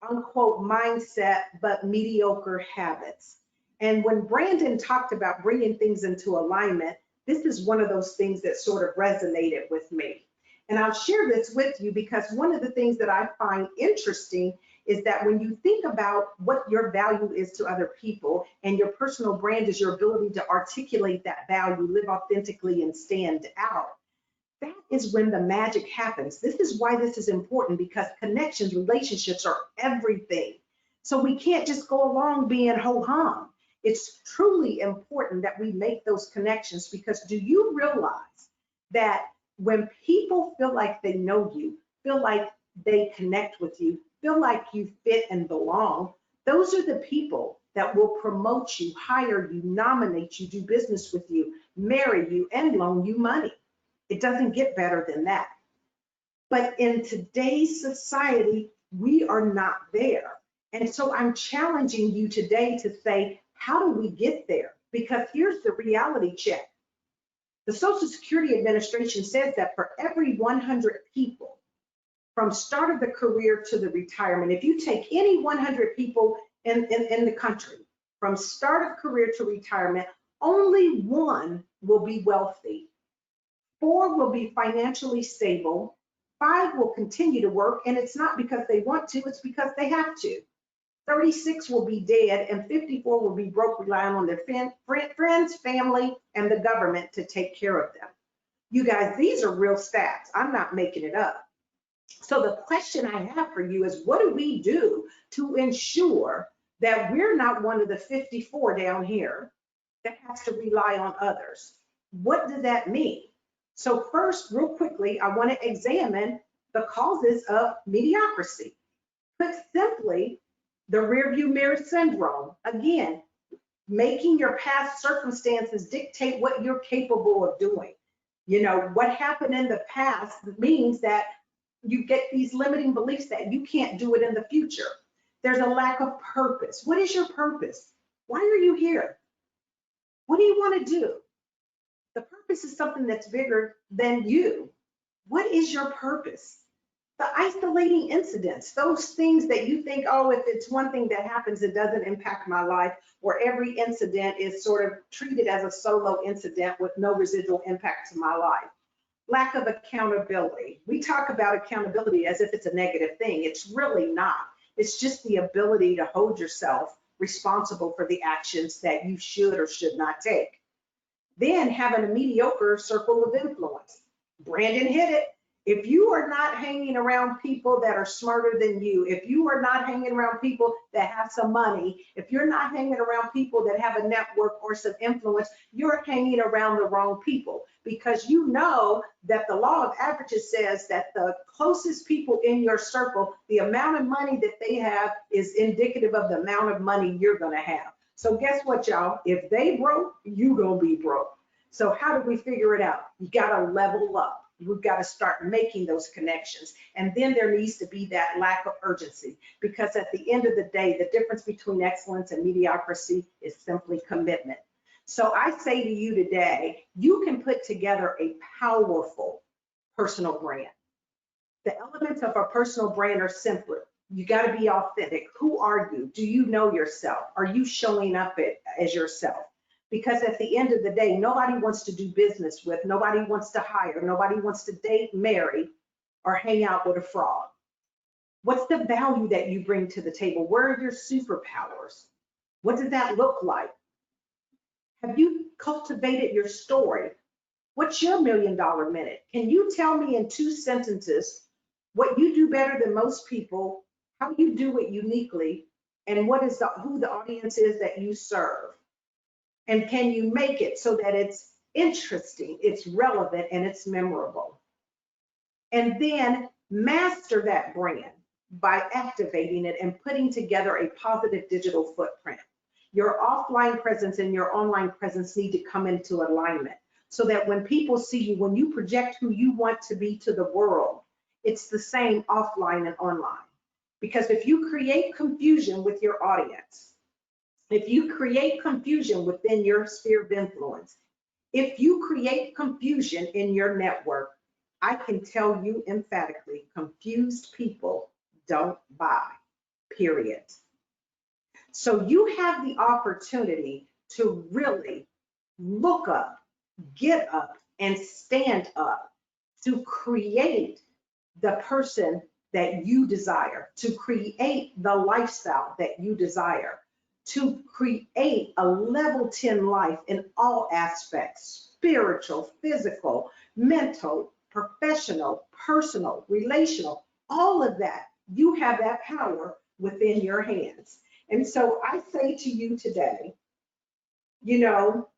unquote, mindset, but mediocre habits. And when Brandon talked about bringing things into alignment, this is one of those things that sort of resonated with me. And I'll share this with you because one of the things that I find interesting is that when you think about what your value is to other people, and your personal brand is your ability to articulate that value, live authentically, and stand out, that is when the magic happens. This is why this is important, because connections, relationships are everything. So we can't just go along being ho-hum. It's truly important that we make those connections, because do you realize that when people feel like they know you, feel like they connect with you, feel like you fit and belong, those are the people that will promote you, hire you, nominate you, do business with you, marry you, and loan you money. It doesn't get better than that. But in today's society, we are not there. And so I'm challenging you today to say, how do we get there? Because here's the reality check. The Social Security Administration says that for every 100 people, from start of the career to the retirement, if you take any 100 people in the country, from start of career to retirement, only one will be wealthy. 4 will be financially stable. 5 will continue to work, and it's not because they want to, it's because they have to. 36 will be dead, and 54 will be broke, relying on their friends, family, and the government to take care of them. You guys, these are real stats. I'm not making it up. So the question I have for you is, what do we do to ensure that we're not one of the 54 down here that has to rely on others? What does that mean? So first, real quickly, I want to examine the causes of mediocrity. Put simply, the rearview mirror syndrome. Again, making your past circumstances dictate what you're capable of doing. You know, what happened in the past means that you get these limiting beliefs that you can't do it in the future. There's a lack of purpose. What is your purpose? Why are you here? What do you want to do? The purpose is something that's bigger than you. What is your purpose? The isolating incidents, those things that you think, oh, if it's one thing that happens, it doesn't impact my life, or every incident is sort of treated as a solo incident with no residual impact to my life. Lack of accountability. We talk about accountability as if it's a negative thing. It's really not. It's just the ability to hold yourself responsible for the actions that you should or should not take. Then having a mediocre circle of influence. Brandon hit it. If you are not hanging around people that are smarter than you, if you are not hanging around people that have some money, if you're not hanging around people that have a network or some influence, you're hanging around the wrong people, because you know that the law of averages says that the closest people in your circle, the amount of money that they have is indicative of the amount of money you're going to have. So guess what, y'all? If they broke, you gonna be broke. So how do we figure it out? You got to level up. We've got to start making those connections. And then there needs to be that lack of urgency, because at the end of the day, the difference between excellence and mediocrity is simply commitment. So I say to you today, you can put together a powerful personal brand. The elements of a personal brand are You got to be authentic. Who are you? Do you know yourself? Are you showing up as yourself? Because at the end of the day, nobody wants to do business with, nobody wants to hire, nobody wants to date, marry, or hang out with a fraud. What's the value that you bring to the table? Where are your superpowers? What does that look like? Have you cultivated your story? What's your $1 million minute? Can you tell me in 2 sentences what you do better than most people, how you do it uniquely, and what is who the audience is that you serve? And can you make it so that it's interesting, it's relevant, and it's memorable? And then master that brand by activating it and putting together a positive digital footprint. Your offline presence and your online presence need to come into alignment so that when people see you, when you project who you want to be to the world, it's the same offline and online. Because if you create confusion with your audience, if you create confusion within your sphere of influence, if you create confusion in your network, I can tell you emphatically, confused people don't buy, period. So you have the opportunity to really look up, get up, and stand up to create the person that you desire, to create the lifestyle that you desire, to create a level 10 life in all aspects, spiritual, physical, mental, professional, personal, relational, all of that. You have that power within your hands. And so I say to you today, you know,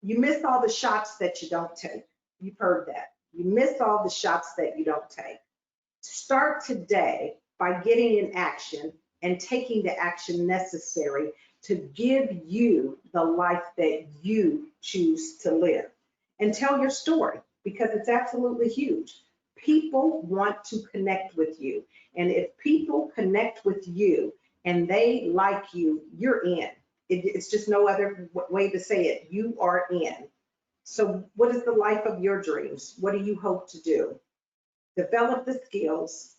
you miss all the shots that you don't take. You've heard that. You miss all the shots that you don't take. Start today by getting in action and taking the action necessary to give you the life that you choose to live. And tell your story, because it's absolutely huge. People want to connect with you. And if people connect with you and they like you, you're in. It's just no other way to say it. You are in. So what is the life of your dreams? What do you hope to do? Develop the skills,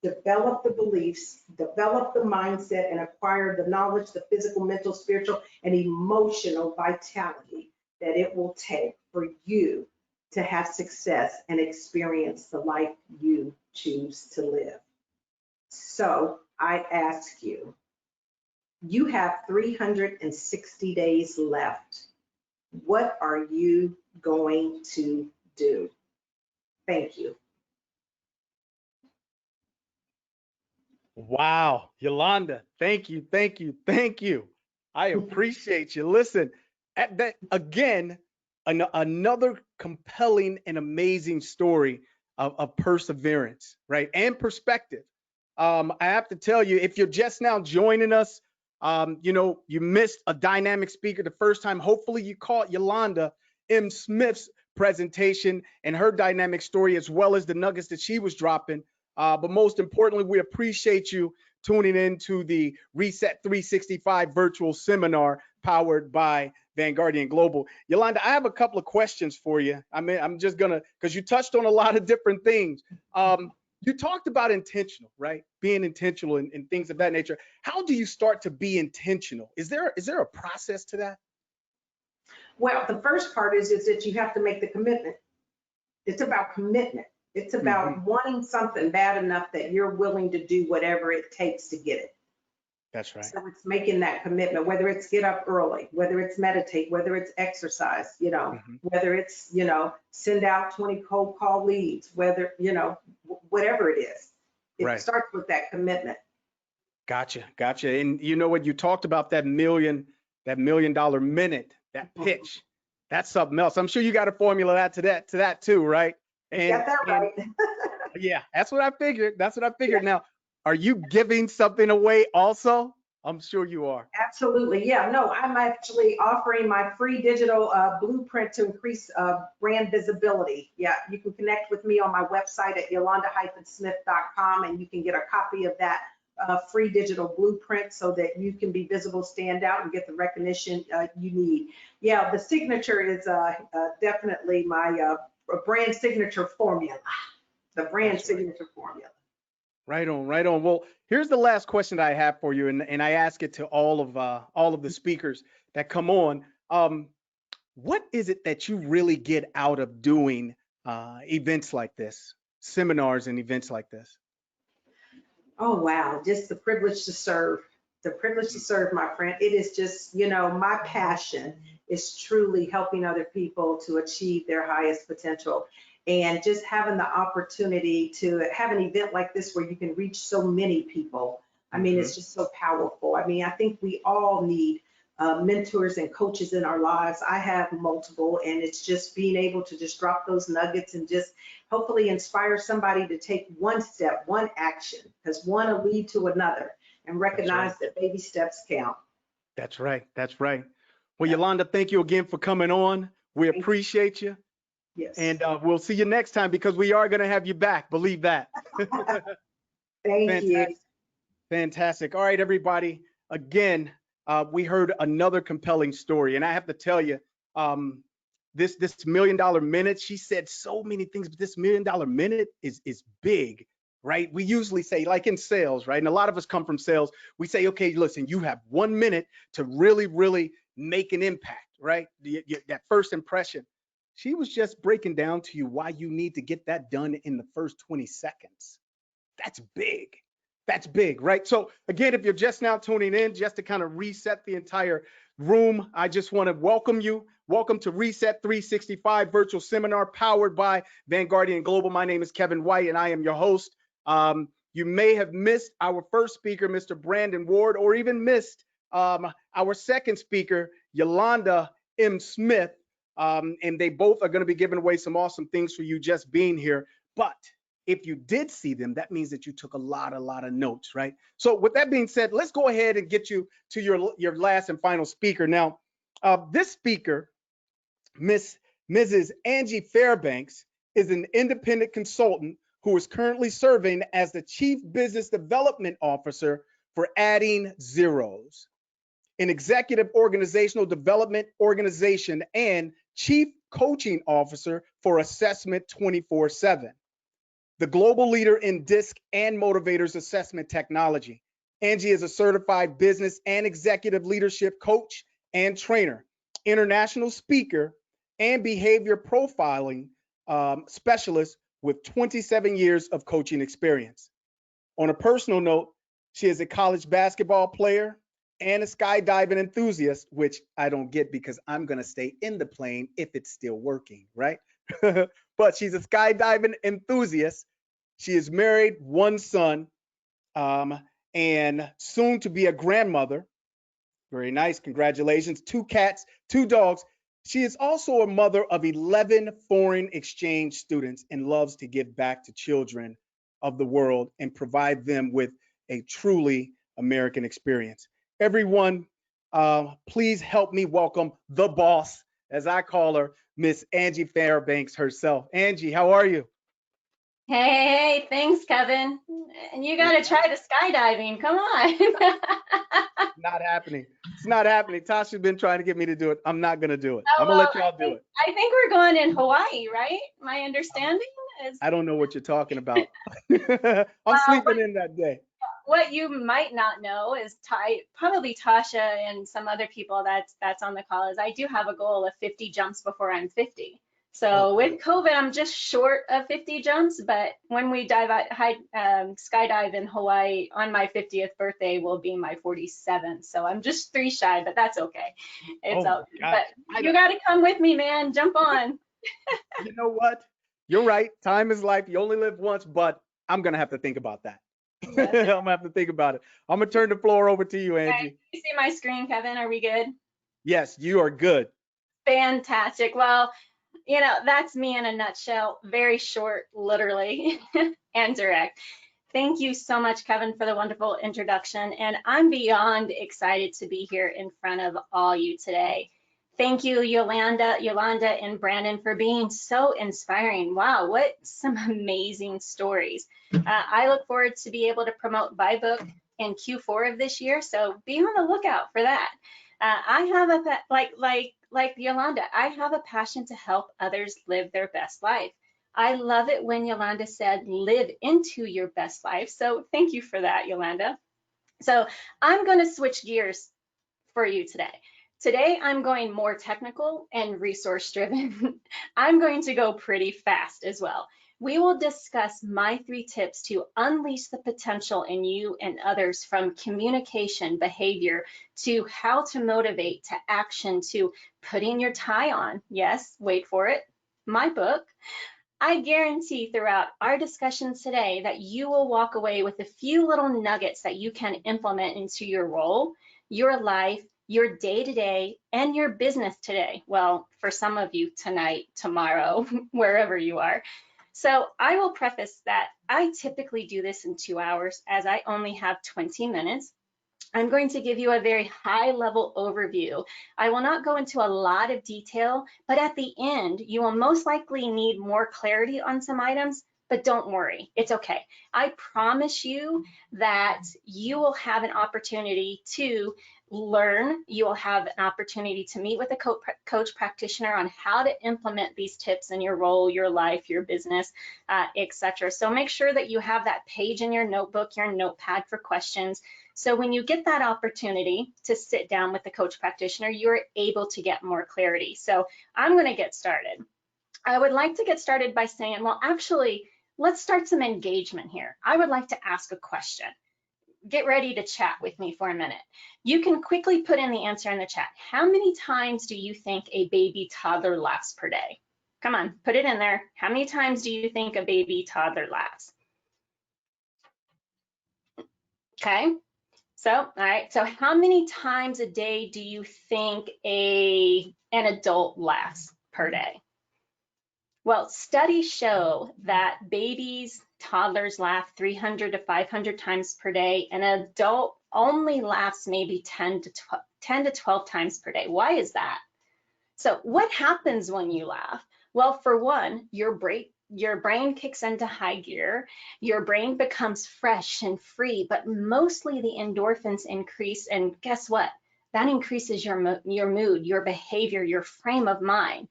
develop the beliefs, develop the mindset, and acquire the knowledge, the physical, mental, spiritual, and emotional vitality that it will take for you to have success and experience the life you choose to live. So I ask you, you have 360 days left. What are you going to do? Thank you. Wow, Yolanda, thank you, thank you, thank you. I appreciate you. Listen, at that again, another compelling and amazing story of perseverance, right? And perspective. I have to tell you, if you're just now joining us, you know, you missed a dynamic speaker the first time. Hopefully you caught Yolanda M. Smith's presentation and her dynamic story, as well as the nuggets that she was dropping. But most importantly, we appreciate you tuning in to the Reset 365 virtual seminar powered by Vanguardian Global. Yolanda, I have a couple of questions for you. I mean, I'm just gonna, because you touched on a lot of different things. You talked about intentional, right? Being intentional and things of that nature. How do you start to be intentional? Is there a process to that? Well, the first part is that you have to make the commitment. It's about commitment. It's about wanting something bad enough that you're willing to do whatever it takes to get it. That's right. So it's making that commitment, whether it's get up early, whether it's meditate, whether it's exercise, you know, whether it's, you know, send out 20 cold call leads, whether, you know, whatever it is. It starts with that commitment. Gotcha. And you know what, you talked about that $1 million minute, that pitch. That's something else. I'm sure you got a formula to that too, right? And, got that right. Yeah, that's what I figured. Yeah. Now, are you giving something away also? I'm sure you are. Absolutely. Yeah, no, I'm actually offering my free digital blueprint to increase brand visibility. Yeah, you can connect with me on my website at yolanda-smith.com, and you can get a copy of that free digital blueprint so that you can be visible, stand out, and get the recognition you need. Yeah, the signature is definitely my brand signature formula. The brand signature formula. Right on, right on. Well, here's the last question that I have for you, and I ask it to all of the speakers that come on. What is it that you really get out of doing events like this, seminars and events like this? Oh, wow. Just the privilege to serve. The privilege to serve, my friend. It is just, you know, my passion is truly helping other people to achieve their highest potential. And just having the opportunity to have an event like this where you can reach so many people. I mean, Mhm. it's just so powerful. I mean, I think we all need mentors and coaches in our lives. I have multiple, and it's just being able to just drop those nuggets and just hopefully inspire somebody to take one step, one action, because one will lead to another, and That's right. recognize that baby steps count. That's right. That's right. Well, Yeah. Yolanda, thank you again for coming on. We Thank you. appreciate you, Yes. and we'll see you next time because we are going to have you back. Believe that. Thank you. Fantastic. Fantastic. All right, everybody. Again, we heard another compelling story, and I have to tell you, this $1 million minute. She said so many things, but this $1 million minute is big, right? We usually say, like in sales, right? And a lot of us come from sales. We say, okay, listen, you have 1 minute to really, really make an impact, right? That first impression. She was just breaking down to you why you need to get that done in the first 20 seconds. That's big. That's big, right? So again, if you're just now tuning in, just to kind of reset the entire room, I just want to welcome you. Welcome to Reset 365 virtual seminar powered by Vanguardian Global. My name is Kevin White, and I am your host. You may have missed our first speaker, Mr. Brandon Ward, or even missed our second speaker, Yolanda M. Smith. And they both are going to be giving away some awesome things for you just being here. But if you did see them, that means that you took a lot of notes, right? So with that being said, let's go ahead and get you to your last and final speaker. Now, this speaker, Mrs. Angie Fairbanks, is an independent consultant who is currently serving as the Chief Business Development Officer for Adding Zeros, an executive organizational development organization, and Chief Coaching Officer for Assessment 24/7. The global leader in DISC and Motivators assessment technology. Angie is a certified business and executive leadership coach and trainer, international speaker, and behavior profiling specialist with 27 years of coaching experience. On a personal note, she is a college basketball player and a skydiving enthusiast, which I don't get because I'm going to stay in the plane if it's still working, right? But she's a skydiving enthusiast. She is married, one son, and soon to be a grandmother. Very nice. Congratulations. 2 cats, 2 dogs. She is also a mother of 11 foreign exchange students and loves to give back to children of the world and provide them with a truly American experience. Everyone, please help me welcome the boss, as I call her, Miss Angie Fairbanks herself. Angie, how are you? Hey, thanks, Kevin. And you got to try the skydiving. Come on. Not happening. It's not happening. Tasha's been trying to get me to do it. I'm not going to do it. Oh, I'm going to let well, y'all do it. I think we're going in Hawaii, right? My understanding is I don't know what you're talking about. I'm sleeping in that day. what you might not know is probably Tasha and some other people that's on the call is I do have a goal of 50 jumps before I'm 50. So with COVID, I'm just short of 50 jumps, but when we skydive in Hawaii on my 50th birthday will be my 47th. So I'm just 3 shy, but that's okay. It's Oh, all good. gosh. But you got to come with me, man. Jump on. You know what? You're right. Time is life. You only live once, but I'm going to have to think about that. Yes. I'm going to have to think about it. I'm going to turn the floor over to you, Angie. Right. You see my screen, Kevin? Are we good? Yes, you are good. Fantastic. Well, you know, that's me in a nutshell. Very short, literally, and direct. Thank you so much, Kevin, for the wonderful introduction. And I'm beyond excited to be here in front of all you today. Thank you, Yolanda, and Brandon for being so inspiring. Wow, what some amazing stories. I look forward to be able to promote my book in Q4 of this year, so be on the lookout for that. I have like Yolanda, I have a passion to help others live their best life. I love it when Yolanda said, live into your best life. So thank you for that, Yolanda. So I'm going to switch gears for you today. Today, I'm going more technical and resource driven. I'm going to go pretty fast as well. We will discuss my 3 tips to unleash the potential in you and others, from communication, behavior, to how to motivate, to action, to putting your tie on. Yes, wait for it, my book. I guarantee throughout our discussions today that you will walk away with a few little nuggets that you can implement into your role, your life, your day-to-day, and your business today. Well, for some of you tonight, tomorrow, wherever you are. So I will preface that I typically do this in 2 hours, as I only have 20 minutes. I'm going to give you a very high-level overview. I will not go into a lot of detail, but at the end, you will most likely need more clarity on some items, but don't worry, it's okay. I promise you that you will have an opportunity to learn. You will have an opportunity to meet with a coach practitioner on how to implement these tips in your role, your life, your business, etc. So make sure that you have that page in your notebook, your notepad for questions. So when you get that opportunity to sit down with the coach practitioner, you're able to get more clarity. So I'm going to get started. I would like to get started by saying, well, actually, let's start some engagement here. I would like to ask a question. Get ready to chat with me for a minute. You can quickly put in the answer in the chat. How many times do you think a baby toddler laughs per day? Come on, put it in there. How many times do you think a baby toddler laughs? Okay. So, all right, so how many times a day do you think an adult laughs per day? Well, studies show that babies, toddlers laugh 300 to 500 times per day. An adult only laughs maybe 10 to 12 times per day. Why is that? So what happens when you laugh? Well, for one, your brain kicks into high gear, your brain becomes fresh and free, but mostly the endorphins increase, and guess what? That increases your mood, your behavior, your frame of mind.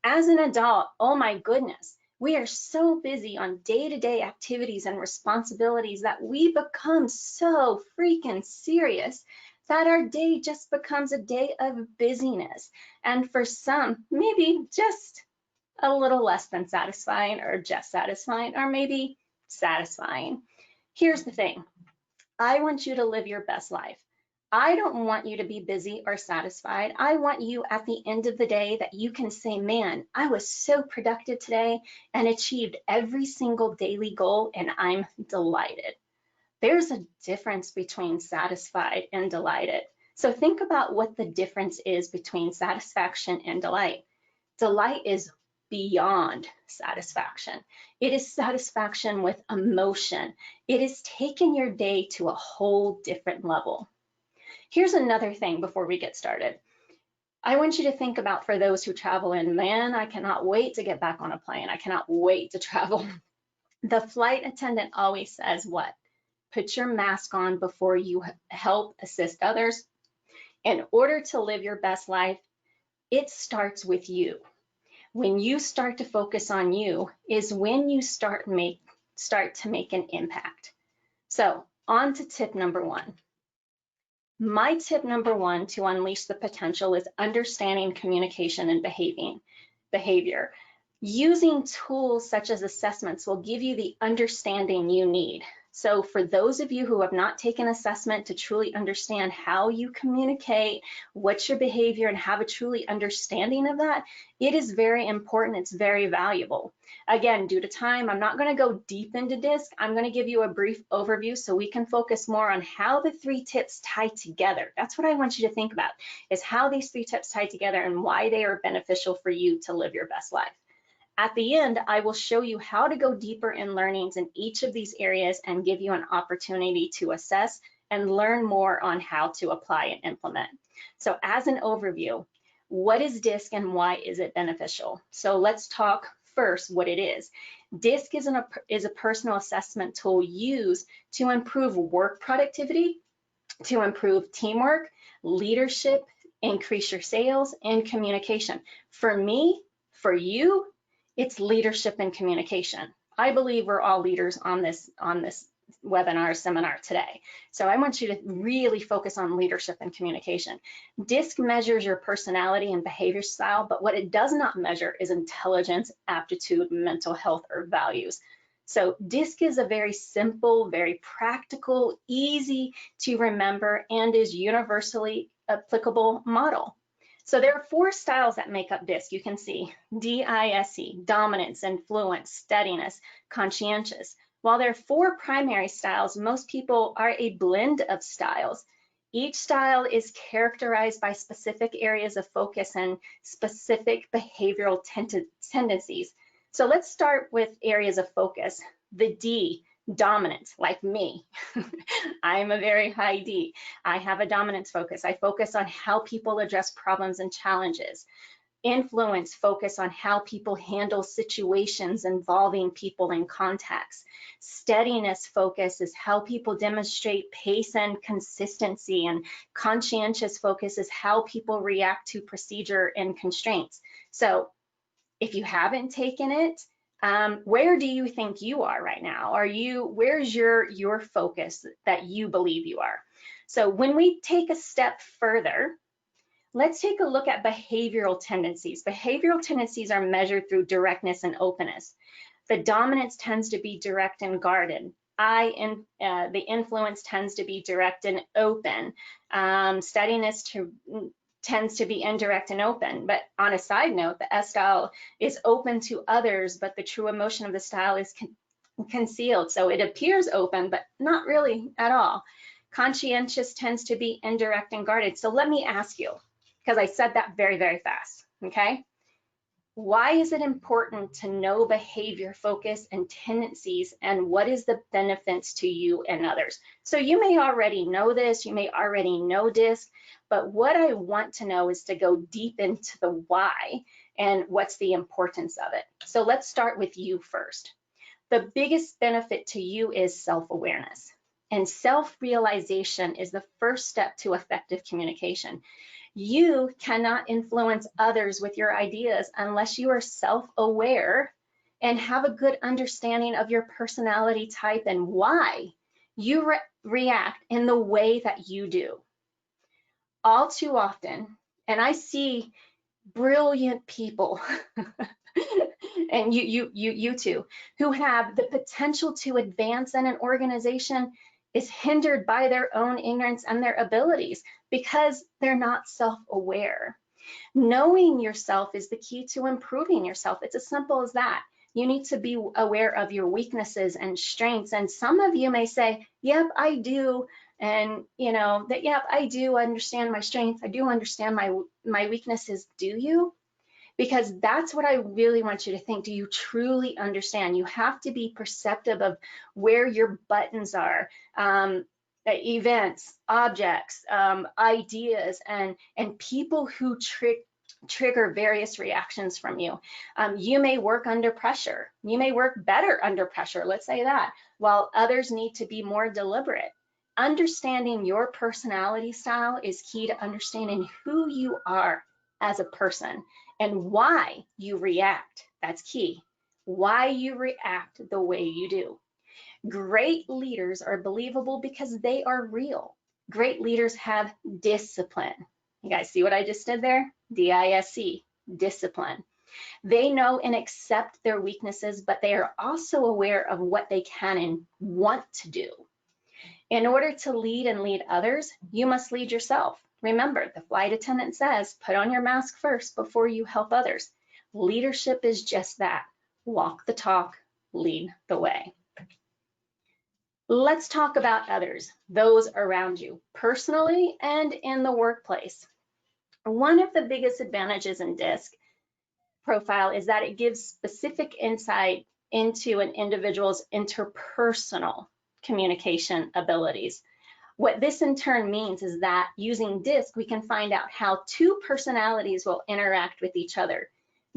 As an adult, oh my goodness, we are so busy on day-to-day activities and responsibilities that we become so freaking serious that our day just becomes a day of busyness. And for some, maybe just a little less than satisfying, or just satisfying, or maybe satisfying. Here's the thing. I want you to live your best life. I don't want you to be busy or satisfied. I want you at the end of the day that you can say, man, I was so productive today and achieved every single daily goal, and I'm delighted. There's a difference between satisfied and delighted. So think about what the difference is between satisfaction and delight. Delight is beyond satisfaction. It is satisfaction with emotion. It is taking your day to a whole different level. Here's another thing before we get started. I want you to think about, for those who travel in, man, I cannot wait to get back on a plane. I cannot wait to travel. The flight attendant always says what? Put your mask on before you help assist others. In order to live your best life, it starts with you. When you start to focus on you is when you start to make an impact. So on to tip number 1. My tip number 1 to unleash the potential is understanding communication and behavior. Using tools such as assessments will give you the understanding you need. So for those of you who have not taken assessment to truly understand how you communicate, what's your behavior, and have a truly understanding of that, it is very important. It's very valuable. Again, due to time, I'm not going to go deep into DISC. I'm going to give you a brief overview so we can focus more on how the 3 tips tie together. That's what I want you to think about, is how these 3 tips tie together and why they are beneficial for you to live your best life. At the end, I will show you how to go deeper in learnings in each of these areas and give you an opportunity to assess and learn more on how to apply and implement. So as an overview, what is DISC and why is it beneficial? So let's talk first what it is. DISC is a personal assessment tool used to improve work productivity, to improve teamwork, leadership, increase your sales, and communication. For me, for you, It's leadership and communication. I believe we're all leaders on this webinar seminar today. So I want you to really focus on leadership and communication. DISC measures your personality and behavior style, but what it does not measure is intelligence, aptitude, mental health, or values. So DISC is a very simple, very practical, easy to remember, and is universally applicable model. So there are 4 styles that make up DISC. You can see D-I-S-C, dominance, influence, steadiness, conscientious. While there are 4 primary styles, most people are a blend of styles. Each style is characterized by specific areas of focus and specific behavioral tendencies. So let's start with areas of focus. The D, dominant, like me. I'm a very high D. I have a dominance focus. I focus on how people address problems and challenges. Influence, focus on how people handle situations involving people and contacts. Steadiness focus is how people demonstrate pace and consistency, and conscientious focus is how people react to procedure and constraints. So if you haven't taken it, where do you think you are right now? Where's your focus that you believe you are? So when we take a step further, let's take a look at behavioral tendencies. Behavioral tendencies are measured through directness and openness. The dominance tends to be direct and guarded. The influence tends to be direct and open. Steadiness tends to be indirect and open. But on a side note, the S style is open to others, but the true emotion of the style is concealed. So it appears open, but not really at all. Conscientious tends to be indirect and guarded. So let me ask you, because I said that very, very fast, okay? Why is it important to know behavior, focus, and tendencies, and what is the benefits to you and others? So you may already know this, you may already know DISC, but what I want to know is to go deep into the why and what's the importance of it. So let's start with you first. The biggest benefit to you is self-awareness, and self-realization is the first step to effective communication. You cannot influence others with your ideas unless you are self-aware and have a good understanding of your personality type and why you react in the way that you do. All too often, and I see brilliant people, and you too, who have the potential to advance in an organization, is hindered by their own ignorance and their abilities because they're not self-aware. Knowing yourself is the key to improving yourself. It's as simple as that. You need to be aware of your weaknesses and strengths. And some of you may say, yep, I do. And yep, I do understand my strengths. I do understand my weaknesses. Do you? Because that's what I really want you to think. Do you truly understand? You have to be perceptive of where your buttons are, events, objects, ideas, and people who trigger various reactions from you. You may work under pressure. You may work better under pressure, let's say that, while others need to be more deliberate. Understanding your personality style is key to understanding who you are as a person and why you react. That's key. Why you react the way you do. Great leaders are believable because they are real. Great leaders have discipline. You guys see what I just did there? D-I-S-C, discipline. They know and accept their weaknesses, but they are also aware of what they can and want to do. In order to lead and lead others, you must lead yourself. Remember, the flight attendant says, put on your mask first before you help others. Leadership is just that. Walk the talk, lead the way. Let's talk about others, those around you, personally and in the workplace. One of the biggest advantages in DISC profile is that it gives specific insight into an individual's interpersonal communication abilities. What this in turn means is that using DISC, we can find out how 2 personalities will interact with each other.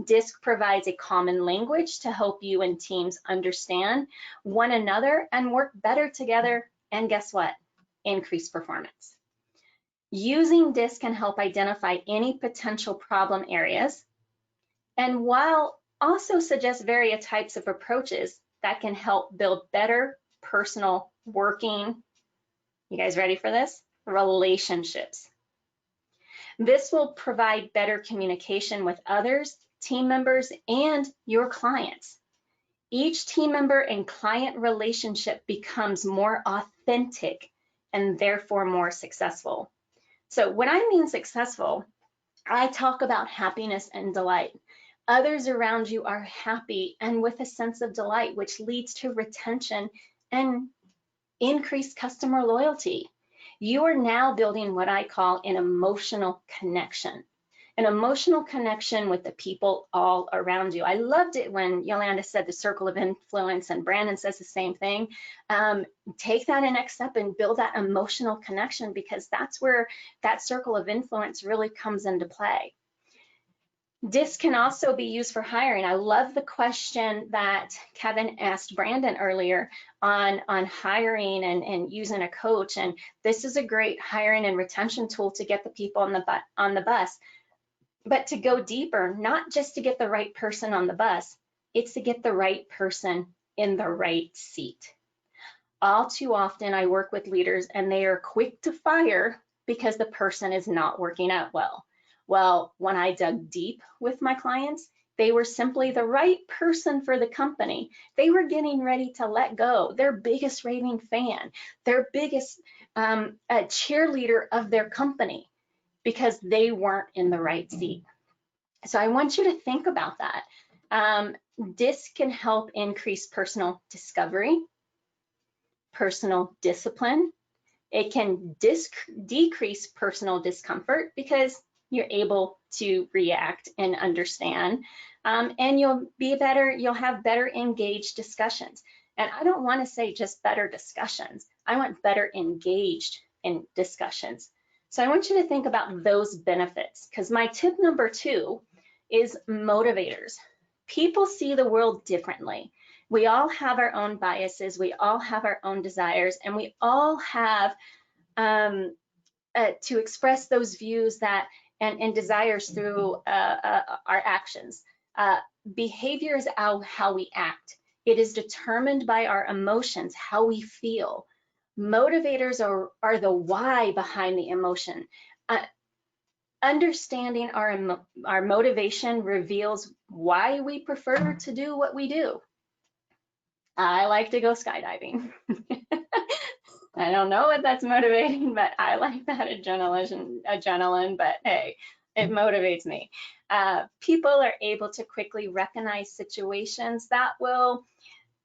DISC provides a common language to help you and teams understand one another and work better together, and guess what? Increase performance. Using DISC can help identify any potential problem areas, and while also suggests various types of approaches that can help build better personal working, you guys ready for this? Relationships. This will provide better communication with others, team members, and your clients. Each team member and client relationship becomes more authentic and therefore more successful. So when I mean successful, I talk about happiness and delight. Others around you are happy and with a sense of delight, which leads to retention and increased customer loyalty. You are now building what I call an emotional connection with the people all around you. I loved it when Yolanda said the circle of influence, and Brandon says the same thing. Take that a next step and build that emotional connection, because that's where that circle of influence really comes into play. DISC can also be used for hiring. I love the question that Kevin asked Brandon earlier on hiring and using a coach. And this is a great hiring and retention tool to get the people on the bus. But to go deeper, not just to get the right person on the bus, it's to get the right person in the right seat. All too often, I work with leaders and they are quick to fire because the person is not working out well. Well, when I dug deep with my clients, they were simply the right person for the company. They were getting ready to let go their biggest raving fan, their biggest cheerleader of their company, because they weren't in the right seat. So I want you to think about that. DISC can help increase personal discovery, personal discipline. It can decrease personal discomfort because you're able to react and understand, and you'll have better engaged discussions. And I don't want to say just better discussions. I want better engaged in discussions. So I want you to think about those benefits, because my tip number 2 is motivators. People see the world differently. We all have our own biases, we all have our own desires, and we all have to express those views and desires through our actions. Behavior is how we act. It is determined by our emotions, how we feel. Motivators are the why behind the emotion. Understanding our motivation reveals why we prefer to do what we do. I like to go skydiving. I don't know what that's motivating, but I like that adrenaline, but hey, it motivates me. People are able to quickly recognize situations that will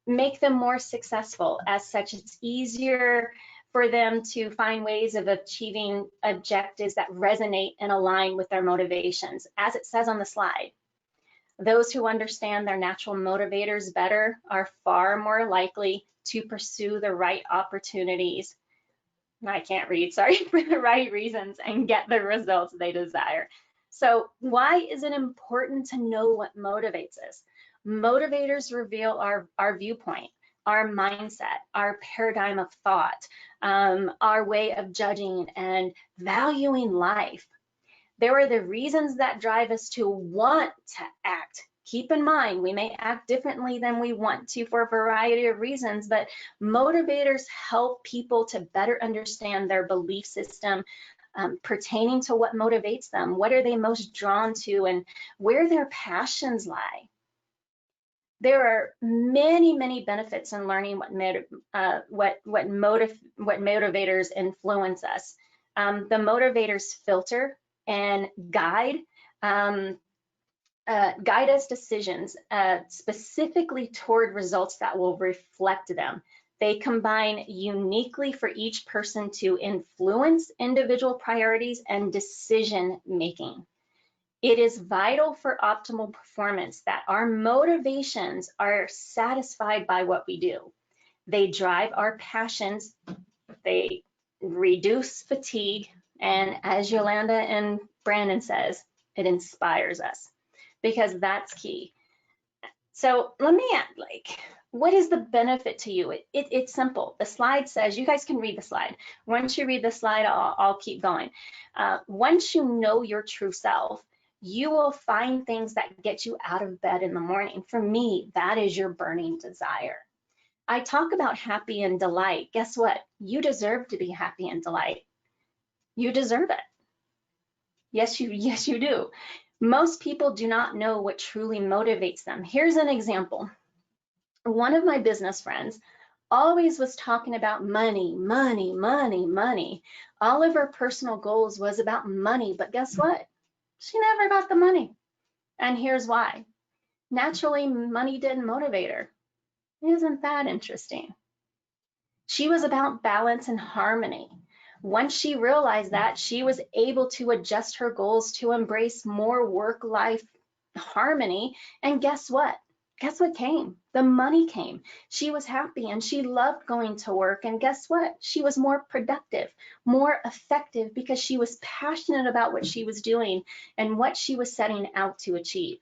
make them more successful. As such, it's easier for them to find ways of achieving objectives that resonate and align with their motivations. As it says on the slide, those who understand their natural motivators better are far more likely to pursue the right opportunities, I can't read, sorry, for the right reasons and get the results they desire. So why is it important to know what motivates us? Motivators reveal our viewpoint, our mindset, our paradigm of thought, our way of judging and valuing life. There are the reasons that drive us to want to act. Keep in mind, we may act differently than we want to for a variety of reasons, but motivators help people to better understand their belief system pertaining to what motivates them, what are they most drawn to, and where their passions lie. There are many benefits in learning what motivators influence us. The motivators filter and guide us decisions specifically toward results that will reflect them. They combine uniquely for each person to influence individual priorities and decision making. It is vital for optimal performance that our motivations are satisfied by what we do. They drive our passions, they reduce fatigue, and as Yolanda and Brandon says, it inspires us, because that's key. So let me add, what is the benefit to you? It's simple. The slide says, you guys can read the slide. Once you read the slide, I'll keep going. Once you know your true self, you will find things that get you out of bed in the morning. For me, that is your burning desire. I talk about happy and delight. Guess what? You deserve to be happy and delight. You deserve it. Yes, you do. Most people do not know what truly motivates them. Here's an example. One of my business friends always was talking about money, money, money, money. All of her personal goals was about money, but guess what? She never got the money. And here's why. Naturally, money didn't motivate her. Isn't that interesting? She was about balance and harmony. Once she realized that, she was able to adjust her goals to embrace more work-life harmony. And guess what? Guess what came? The money came. She was happy and she loved going to work. And guess what? She was more productive, more effective because she was passionate about what she was doing and what she was setting out to achieve.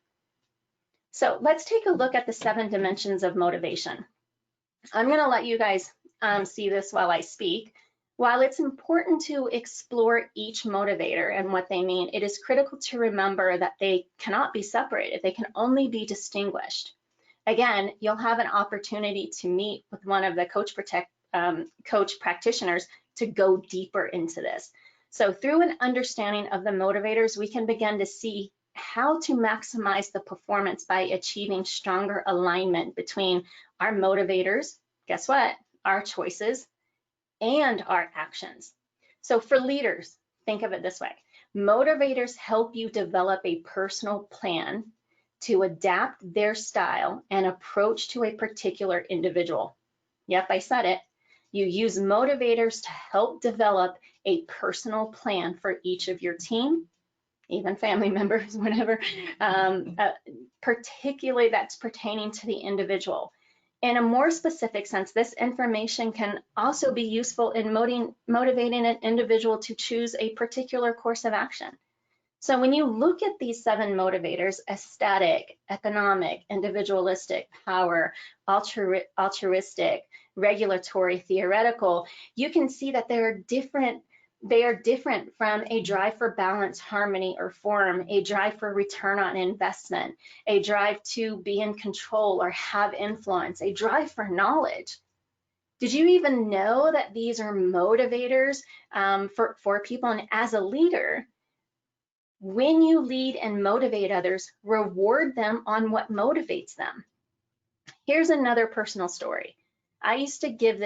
So let's take a look at the 7 dimensions of motivation. I'm going to let you guys see this while I speak. While it's important to explore each motivator and what they mean, it is critical to remember that they cannot be separated. They can only be distinguished. Again, you'll have an opportunity to meet with one of the coach practitioners to go deeper into this. So through an understanding of the motivators, we can begin to see how to maximize the performance by achieving stronger alignment between our motivators, guess what? Our choices and our actions. So for leaders, think of it this way. Motivators help you develop a personal plan to adapt their style and approach to a particular individual. Yep, I said it. You use motivators to help develop a personal plan for each of your team, even family members, whatever, particularly that's pertaining to the individual. In a more specific sense, this information can also be useful in motivating an individual to choose a particular course of action. So when you look at these 7 motivators, aesthetic, economic, individualistic, power, altruistic, regulatory, theoretical, you can see that they are different from a drive for balance, harmony, or form, a drive for return on investment, a drive to be in control or have influence, a drive for knowledge. Did you even know that these are motivators for people? And as a leader, when you lead and motivate others, reward them on what motivates them. Here's another personal story. I used to give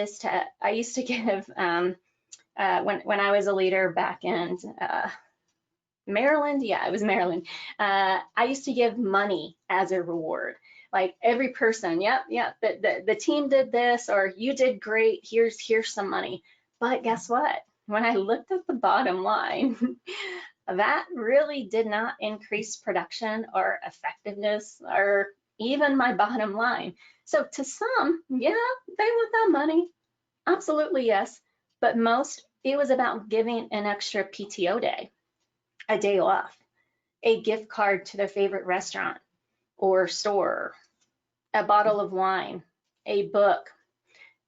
when I was a leader back in Maryland, yeah, it was Maryland. I used to give money as a reward. Like every person, yep, the team did this, or you did great, here's some money. But guess what? When I looked at the bottom line, that really did not increase production or effectiveness or even my bottom line. So to some, yeah, they want that money. Absolutely, yes. But most, it was about giving an extra PTO day, a day off, a gift card to their favorite restaurant or store, a bottle of wine, a book.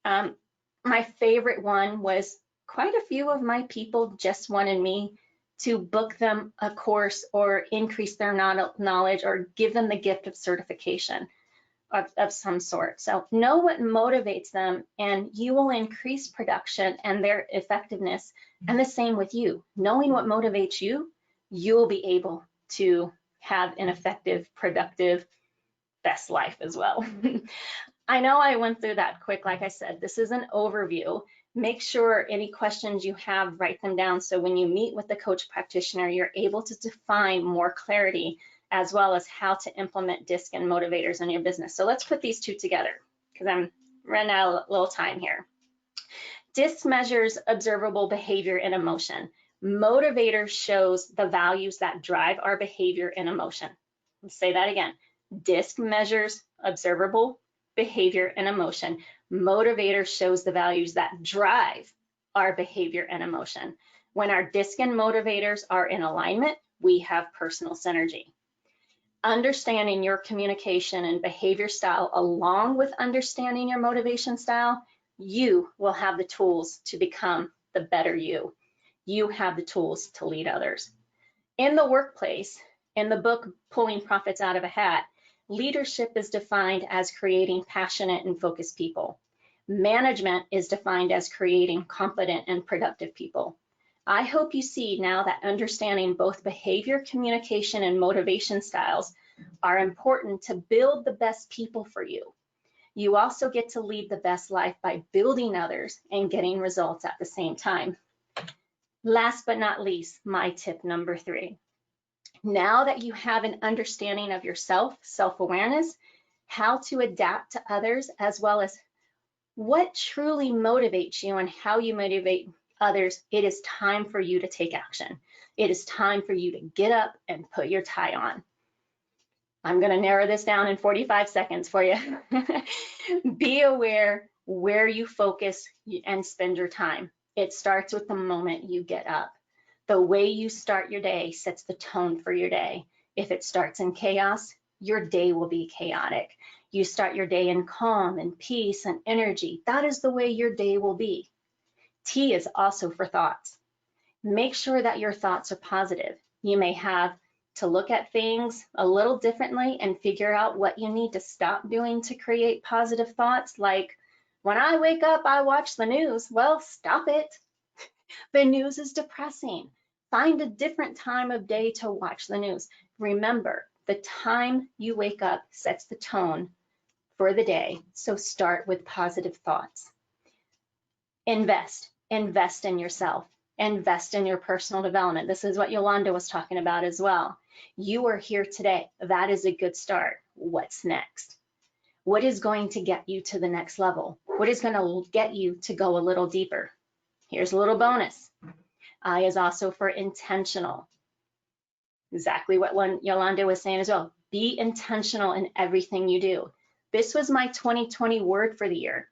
My favorite one was quite a few of my people just wanted me to book them a course or increase their knowledge or give them the gift of certification of some sort. So know what motivates them and you will increase production and their effectiveness. And the same with you. Knowing what motivates you, you'll be able to have an effective, productive, best life as well. I know I went through that quick. Like I said, this is an overview. Make sure any questions you have, write them down. So when you meet with the coach practitioner, you're able to define more clarity as well as how to implement DISC and motivators in your business. So let's put these 2 together because I'm running out of a little time here. DISC measures observable behavior and emotion. Motivator shows the values that drive our behavior and emotion. Let's say that again. DISC measures observable behavior and emotion. Motivator shows the values that drive our behavior and emotion. When our DISC and motivators are in alignment, we have personal synergy. Understanding your communication and behavior style along with understanding your motivation style, you will have the tools to become the better you. You have the tools to lead others. In the workplace, In the book, Pulling Profits Out of a Hat, leadership is defined as creating passionate and focused people. Management is defined as creating confident and productive people. I hope you see now that understanding both behavior, communication, and motivation styles are important to build the best people for you. You also get to lead the best life by building others and getting results at the same time. Last but not least, my tip number 3. Now that you have an understanding of yourself, self-awareness, how to adapt to others, as well as what truly motivates you and how you motivate others, it is time for you to take action. It is time for you to get up and put your tie on. I'm going to narrow this down in 45 seconds for you. Be aware where you focus and spend your time. It starts with the moment you get up. The way you start your day sets the tone for your day. If it starts in chaos, your day will be chaotic. You start your day in calm and peace and energy. That is the way your day will be. T is also for thoughts. Make sure that your thoughts are positive. You may have to look at things a little differently and figure out what you need to stop doing to create positive thoughts. Like, when I wake up, I watch the news. Well, stop it. The news is depressing. Find a different time of day to watch the news. Remember, the time you wake up sets the tone for the day. So start with positive thoughts. Invest in yourself. Invest in your personal development. This is what Yolanda was talking about as well. You are here today. That is a good start. What's next? What is going to get you to the next level? What is going to get you to go a little deeper? Here's a little bonus. I is also for intentional. Exactly what Yolanda was saying as well. Be intentional in everything you do. This was my 2020 word for the year.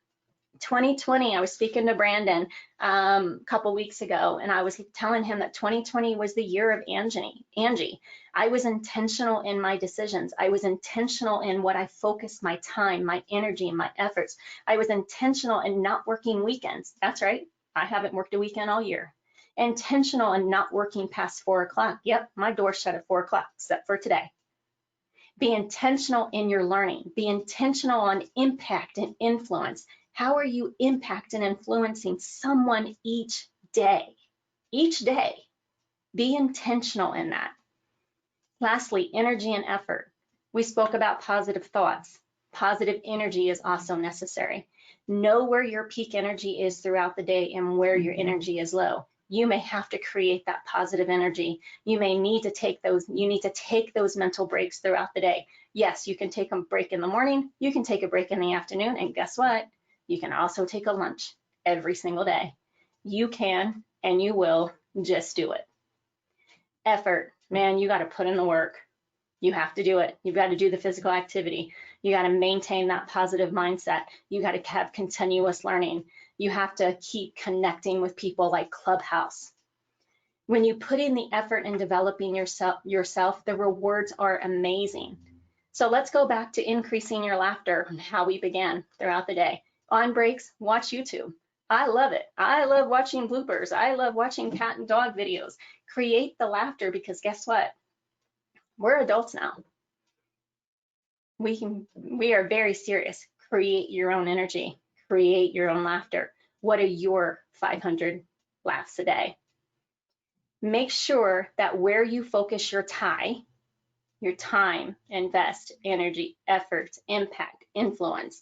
2020, I was speaking to Brandon a couple weeks ago, and I was telling him that 2020 was the year of Angie. I was intentional in my decisions. I was intentional in what I focused my time, my energy, and my efforts. I was intentional in not working weekends. That's right. I haven't worked a weekend all year. Intentional in not working past 4 o'clock. Yep, my door shut at 4 o'clock, except for today. Be intentional in your learning. Be intentional on impact and influence. How are you impacting and influencing someone each day? Each day. Be intentional in that. Lastly, energy and effort. We spoke about positive thoughts. Positive energy is also necessary. Know where your peak energy is throughout the day and where your energy is low. You may have to create that positive energy. You may need to take those mental breaks throughout the day. Yes, you can take a break in the morning, you can take a break in the afternoon, and guess what? You can also take a lunch every single day. You can and you will, just do it. Effort, man, you got to put in the work. You have to do it. You've got to do the physical activity. You got to maintain that positive mindset. You got to have continuous learning. You have to keep connecting with people like Clubhouse. When you put in the effort in developing yourself, the rewards are amazing. So let's go back to increasing your laughter and how we began throughout the day. On breaks, watch YouTube. I love it. I love watching bloopers. I love watching cat and dog videos. Create the laughter, because guess what? We're adults now. We are very serious. Create your own energy. Create your own laughter. What are your 500 laughs a day? Make sure that where you focus your time, invest, energy, effort, impact, influence,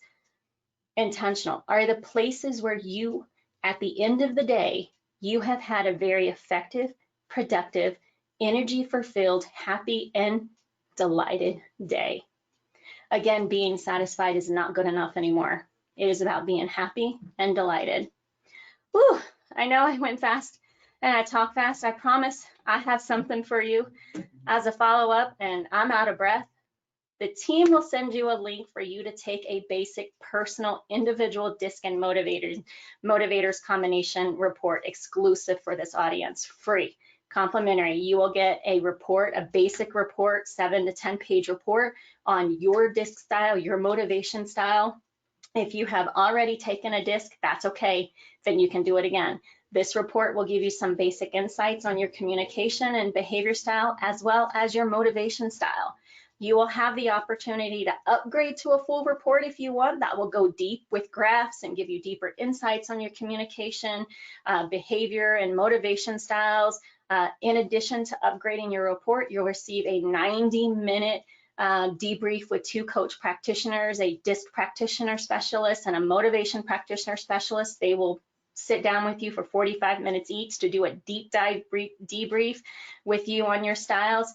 intentional, are the places where you, at the end of the day, you have had a very effective, productive, energy-fulfilled, happy, and delighted day. Again, being satisfied is not good enough anymore. It is about being happy and delighted. Whew, I know I went fast and I talk fast. I promise I have something for you as a follow-up, and I'm out of breath. The team will send you a link for you to take a basic personal individual DISC and motivators combination report exclusive for this audience, free, complimentary. You will get a report, a basic report, 7 to 10 page report on your DISC style, your motivation style. If you have already taken a DISC, that's okay, then you can do it again. This report will give you some basic insights on your communication and behavior style, as well as your motivation style. You will have the opportunity to upgrade to a full report if you want. That will go deep with graphs and give you deeper insights on your communication, behavior, and motivation styles. In addition to upgrading your report, you'll receive a 90-minute debrief with 2 coach practitioners, a DISC practitioner specialist and a motivation practitioner specialist. They will sit down with you for 45 minutes each to do a deep dive debrief with you on your styles.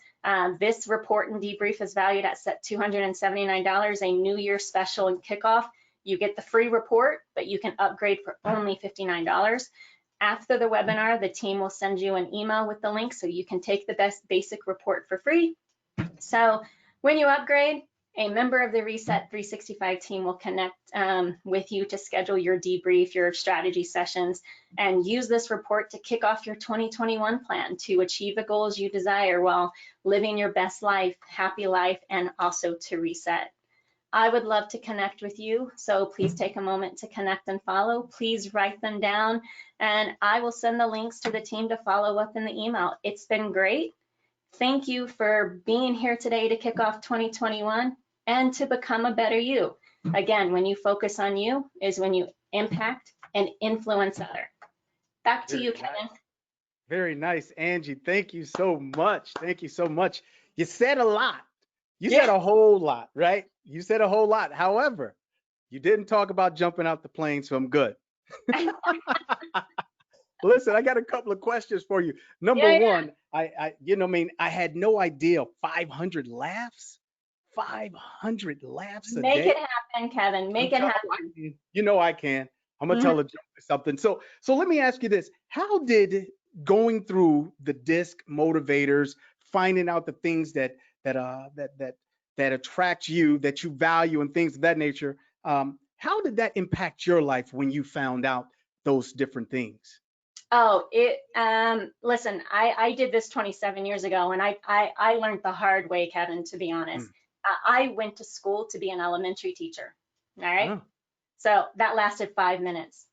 This report and debrief is valued at $279, a New Year special and kickoff. You get the free report, but you can upgrade for only $59. After the webinar, the team will send you an email with the link so you can take the best basic report for free. So when you upgrade, a member of the Reset 365 team will connect with you to schedule your debrief, your strategy sessions, and use this report to kick off your 2021 plan to achieve the goals you desire while living your best life, happy life, and also to reset. I would love to connect with you, so please take a moment to connect and follow. Please write them down, and I will send the links to the team to follow up in the email. It's been great. Thank you for being here today to kick off 2021 and to become a better you. Again, when you focus on you is when you impact and influence others. Back to you, Kevin. Very nice, Angie. Thank you so much. Thank you so much. You said a lot. You said a whole lot, right? You said a whole lot. However, you didn't talk about jumping out the plane, so I'm good. Listen, I got a couple of questions for you. Number one, I had no idea 500 laughs. 500 laughs a day. Make it happen, Kevin. Make it happen. You know I can. I'm gonna tell a joke or something. So let me ask you this: how did going through the DISC motivators, finding out the things that attract you, that you value, and things of that nature, how did that impact your life when you found out those different things? Oh, listen, I did this 27 years ago, and I learned the hard way, Kevin, to be honest. I went to school to be an elementary teacher. All right. Oh. So that lasted 5 minutes.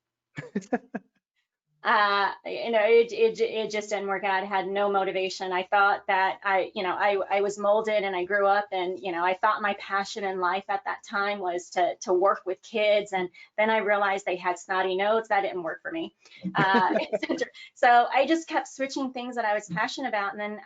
It just didn't work out. I had no motivation. I thought that I was molded and I grew up, and, I thought my passion in life at that time was to work with kids. And then I realized they had snotty noses. That didn't work for me. So I just kept switching things that I was passionate about. And then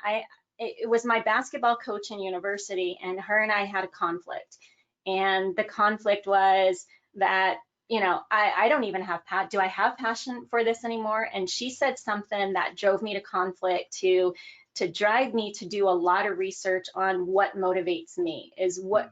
it was my basketball coach in university, and her and I had a conflict. And the conflict was that, I don't even have, do I have passion for this anymore? And she said something that drove me to conflict, to drive me to do a lot of research on what motivates me, is what's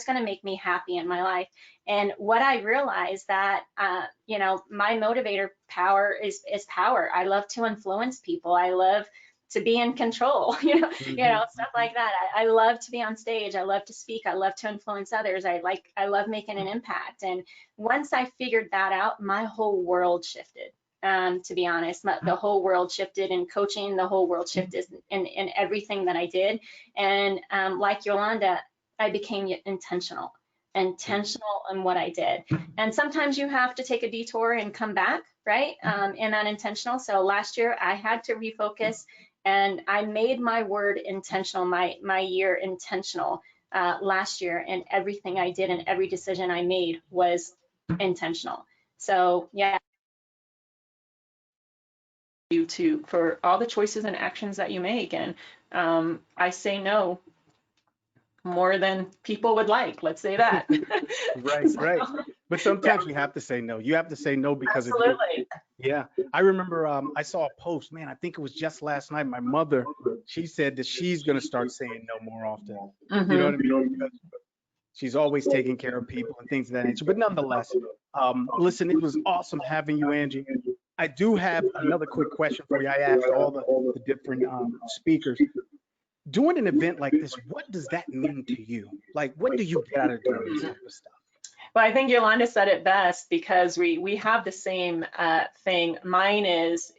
going to make me happy in my life. And what I realized that, my motivator power is power. I love to influence people. I love to be in control, stuff like that. I love to be on stage. I love to speak. I love to influence others. I love making an impact. And once I figured that out, my whole world shifted. To be honest, the whole world shifted in coaching. The whole world shifted in everything that I did. And like Yolanda, I became intentional in what I did. And sometimes you have to take a detour and come back, right? And unintentional. So last year I had to refocus. And I made my word intentional, my year intentional last year, and everything I did and every decision I made was intentional. So yeah. You too for all the choices and actions that you make, and I say no more than people would like. Let's say that. Right. But sometimes you have to say no. You have to say no because Absolutely. of you. Yeah. I remember I saw a post, man, I think it was just last night. My mother, she said that she's going to start saying no more often. You know what I mean? Because she's always taking care of people and things of that nature. But nonetheless, listen, it was awesome having you, Angie. I do have another quick question for you. I asked all the different speakers. Doing an event like this, what does that mean to you? Like, what do you get out of doing this type of stuff? Well, I think Yolanda said it best, because we have the same thing. Mine is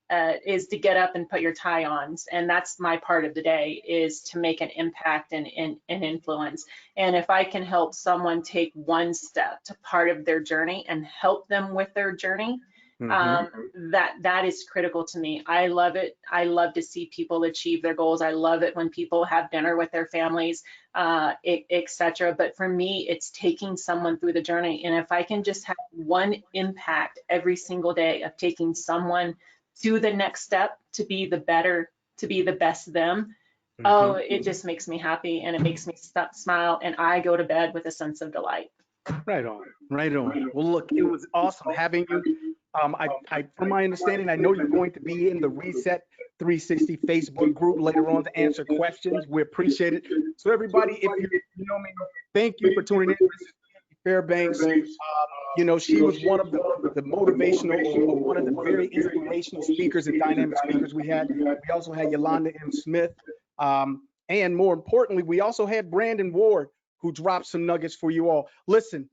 to get up and put your tie on, and that's my part of the day, is to make an impact and influence. And if I can help someone take one step to part of their journey and help them with their journey, That is critical to me. I love it. I love to see people achieve their goals. I love it when people have dinner with their families, etc. But for me, it's taking someone through the journey. And if I can just have one impact every single day of taking someone to the next step, to be the best them, oh, it just makes me happy, and it makes me smile, and I go to bed with a sense of delight. Right on, right on. Well, look, it was awesome having you. From my understanding, I know you're going to be in the Reset 360 Facebook group later on to answer questions. We appreciate it. So everybody, if you know me, thank you for tuning in. This is Fairbanks. You know, she was one of the motivational, or one of the very inspirational speakers and dynamic speakers we had. We also had Yolanda M. Smith. And more importantly, we also had Brandon Ward, who dropped some nuggets for you all. Listen,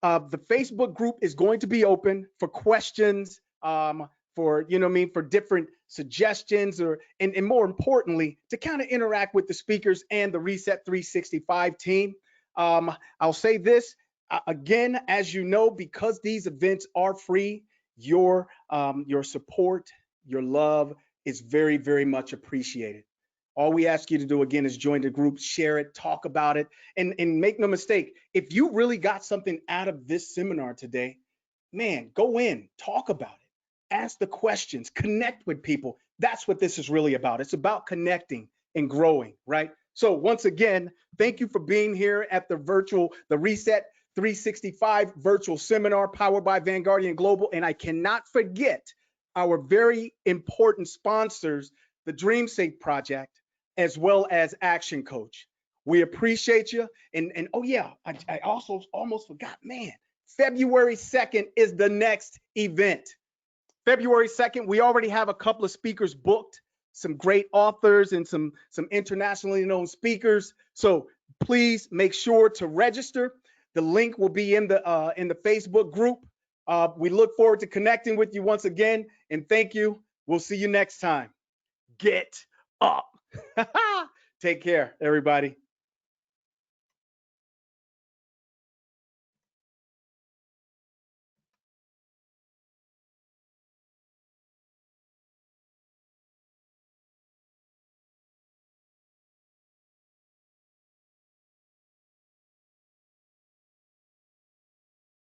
the Facebook group is going to be open for questions, for, you know what I mean, for different suggestions, and more importantly, to kind of interact with the speakers and the Reset 365 team. I'll say this again, as you know, because these events are free, your support, your love is very, very much appreciated. All we ask you to do, again, is join the group, share it, talk about it, and make no mistake, if you really got something out of this seminar today, man, go in, talk about it, ask the questions, connect with people. That's what this is really about. It's about connecting and growing, right? So once again, thank you for being here at the Reset 365 virtual seminar powered by Vanguardian Global. And I cannot forget our very important sponsors, the Dream Safe Project, as well as Action Coach. We appreciate you. And oh yeah, I also almost forgot, man, February 2nd is the next event. February 2nd, we already have a couple of speakers booked, some great authors and some internationally known speakers. So please make sure to register. The link will be in the Facebook group. We look forward to connecting with you once again, and thank you. We'll see you next time. Get up. Take care, everybody.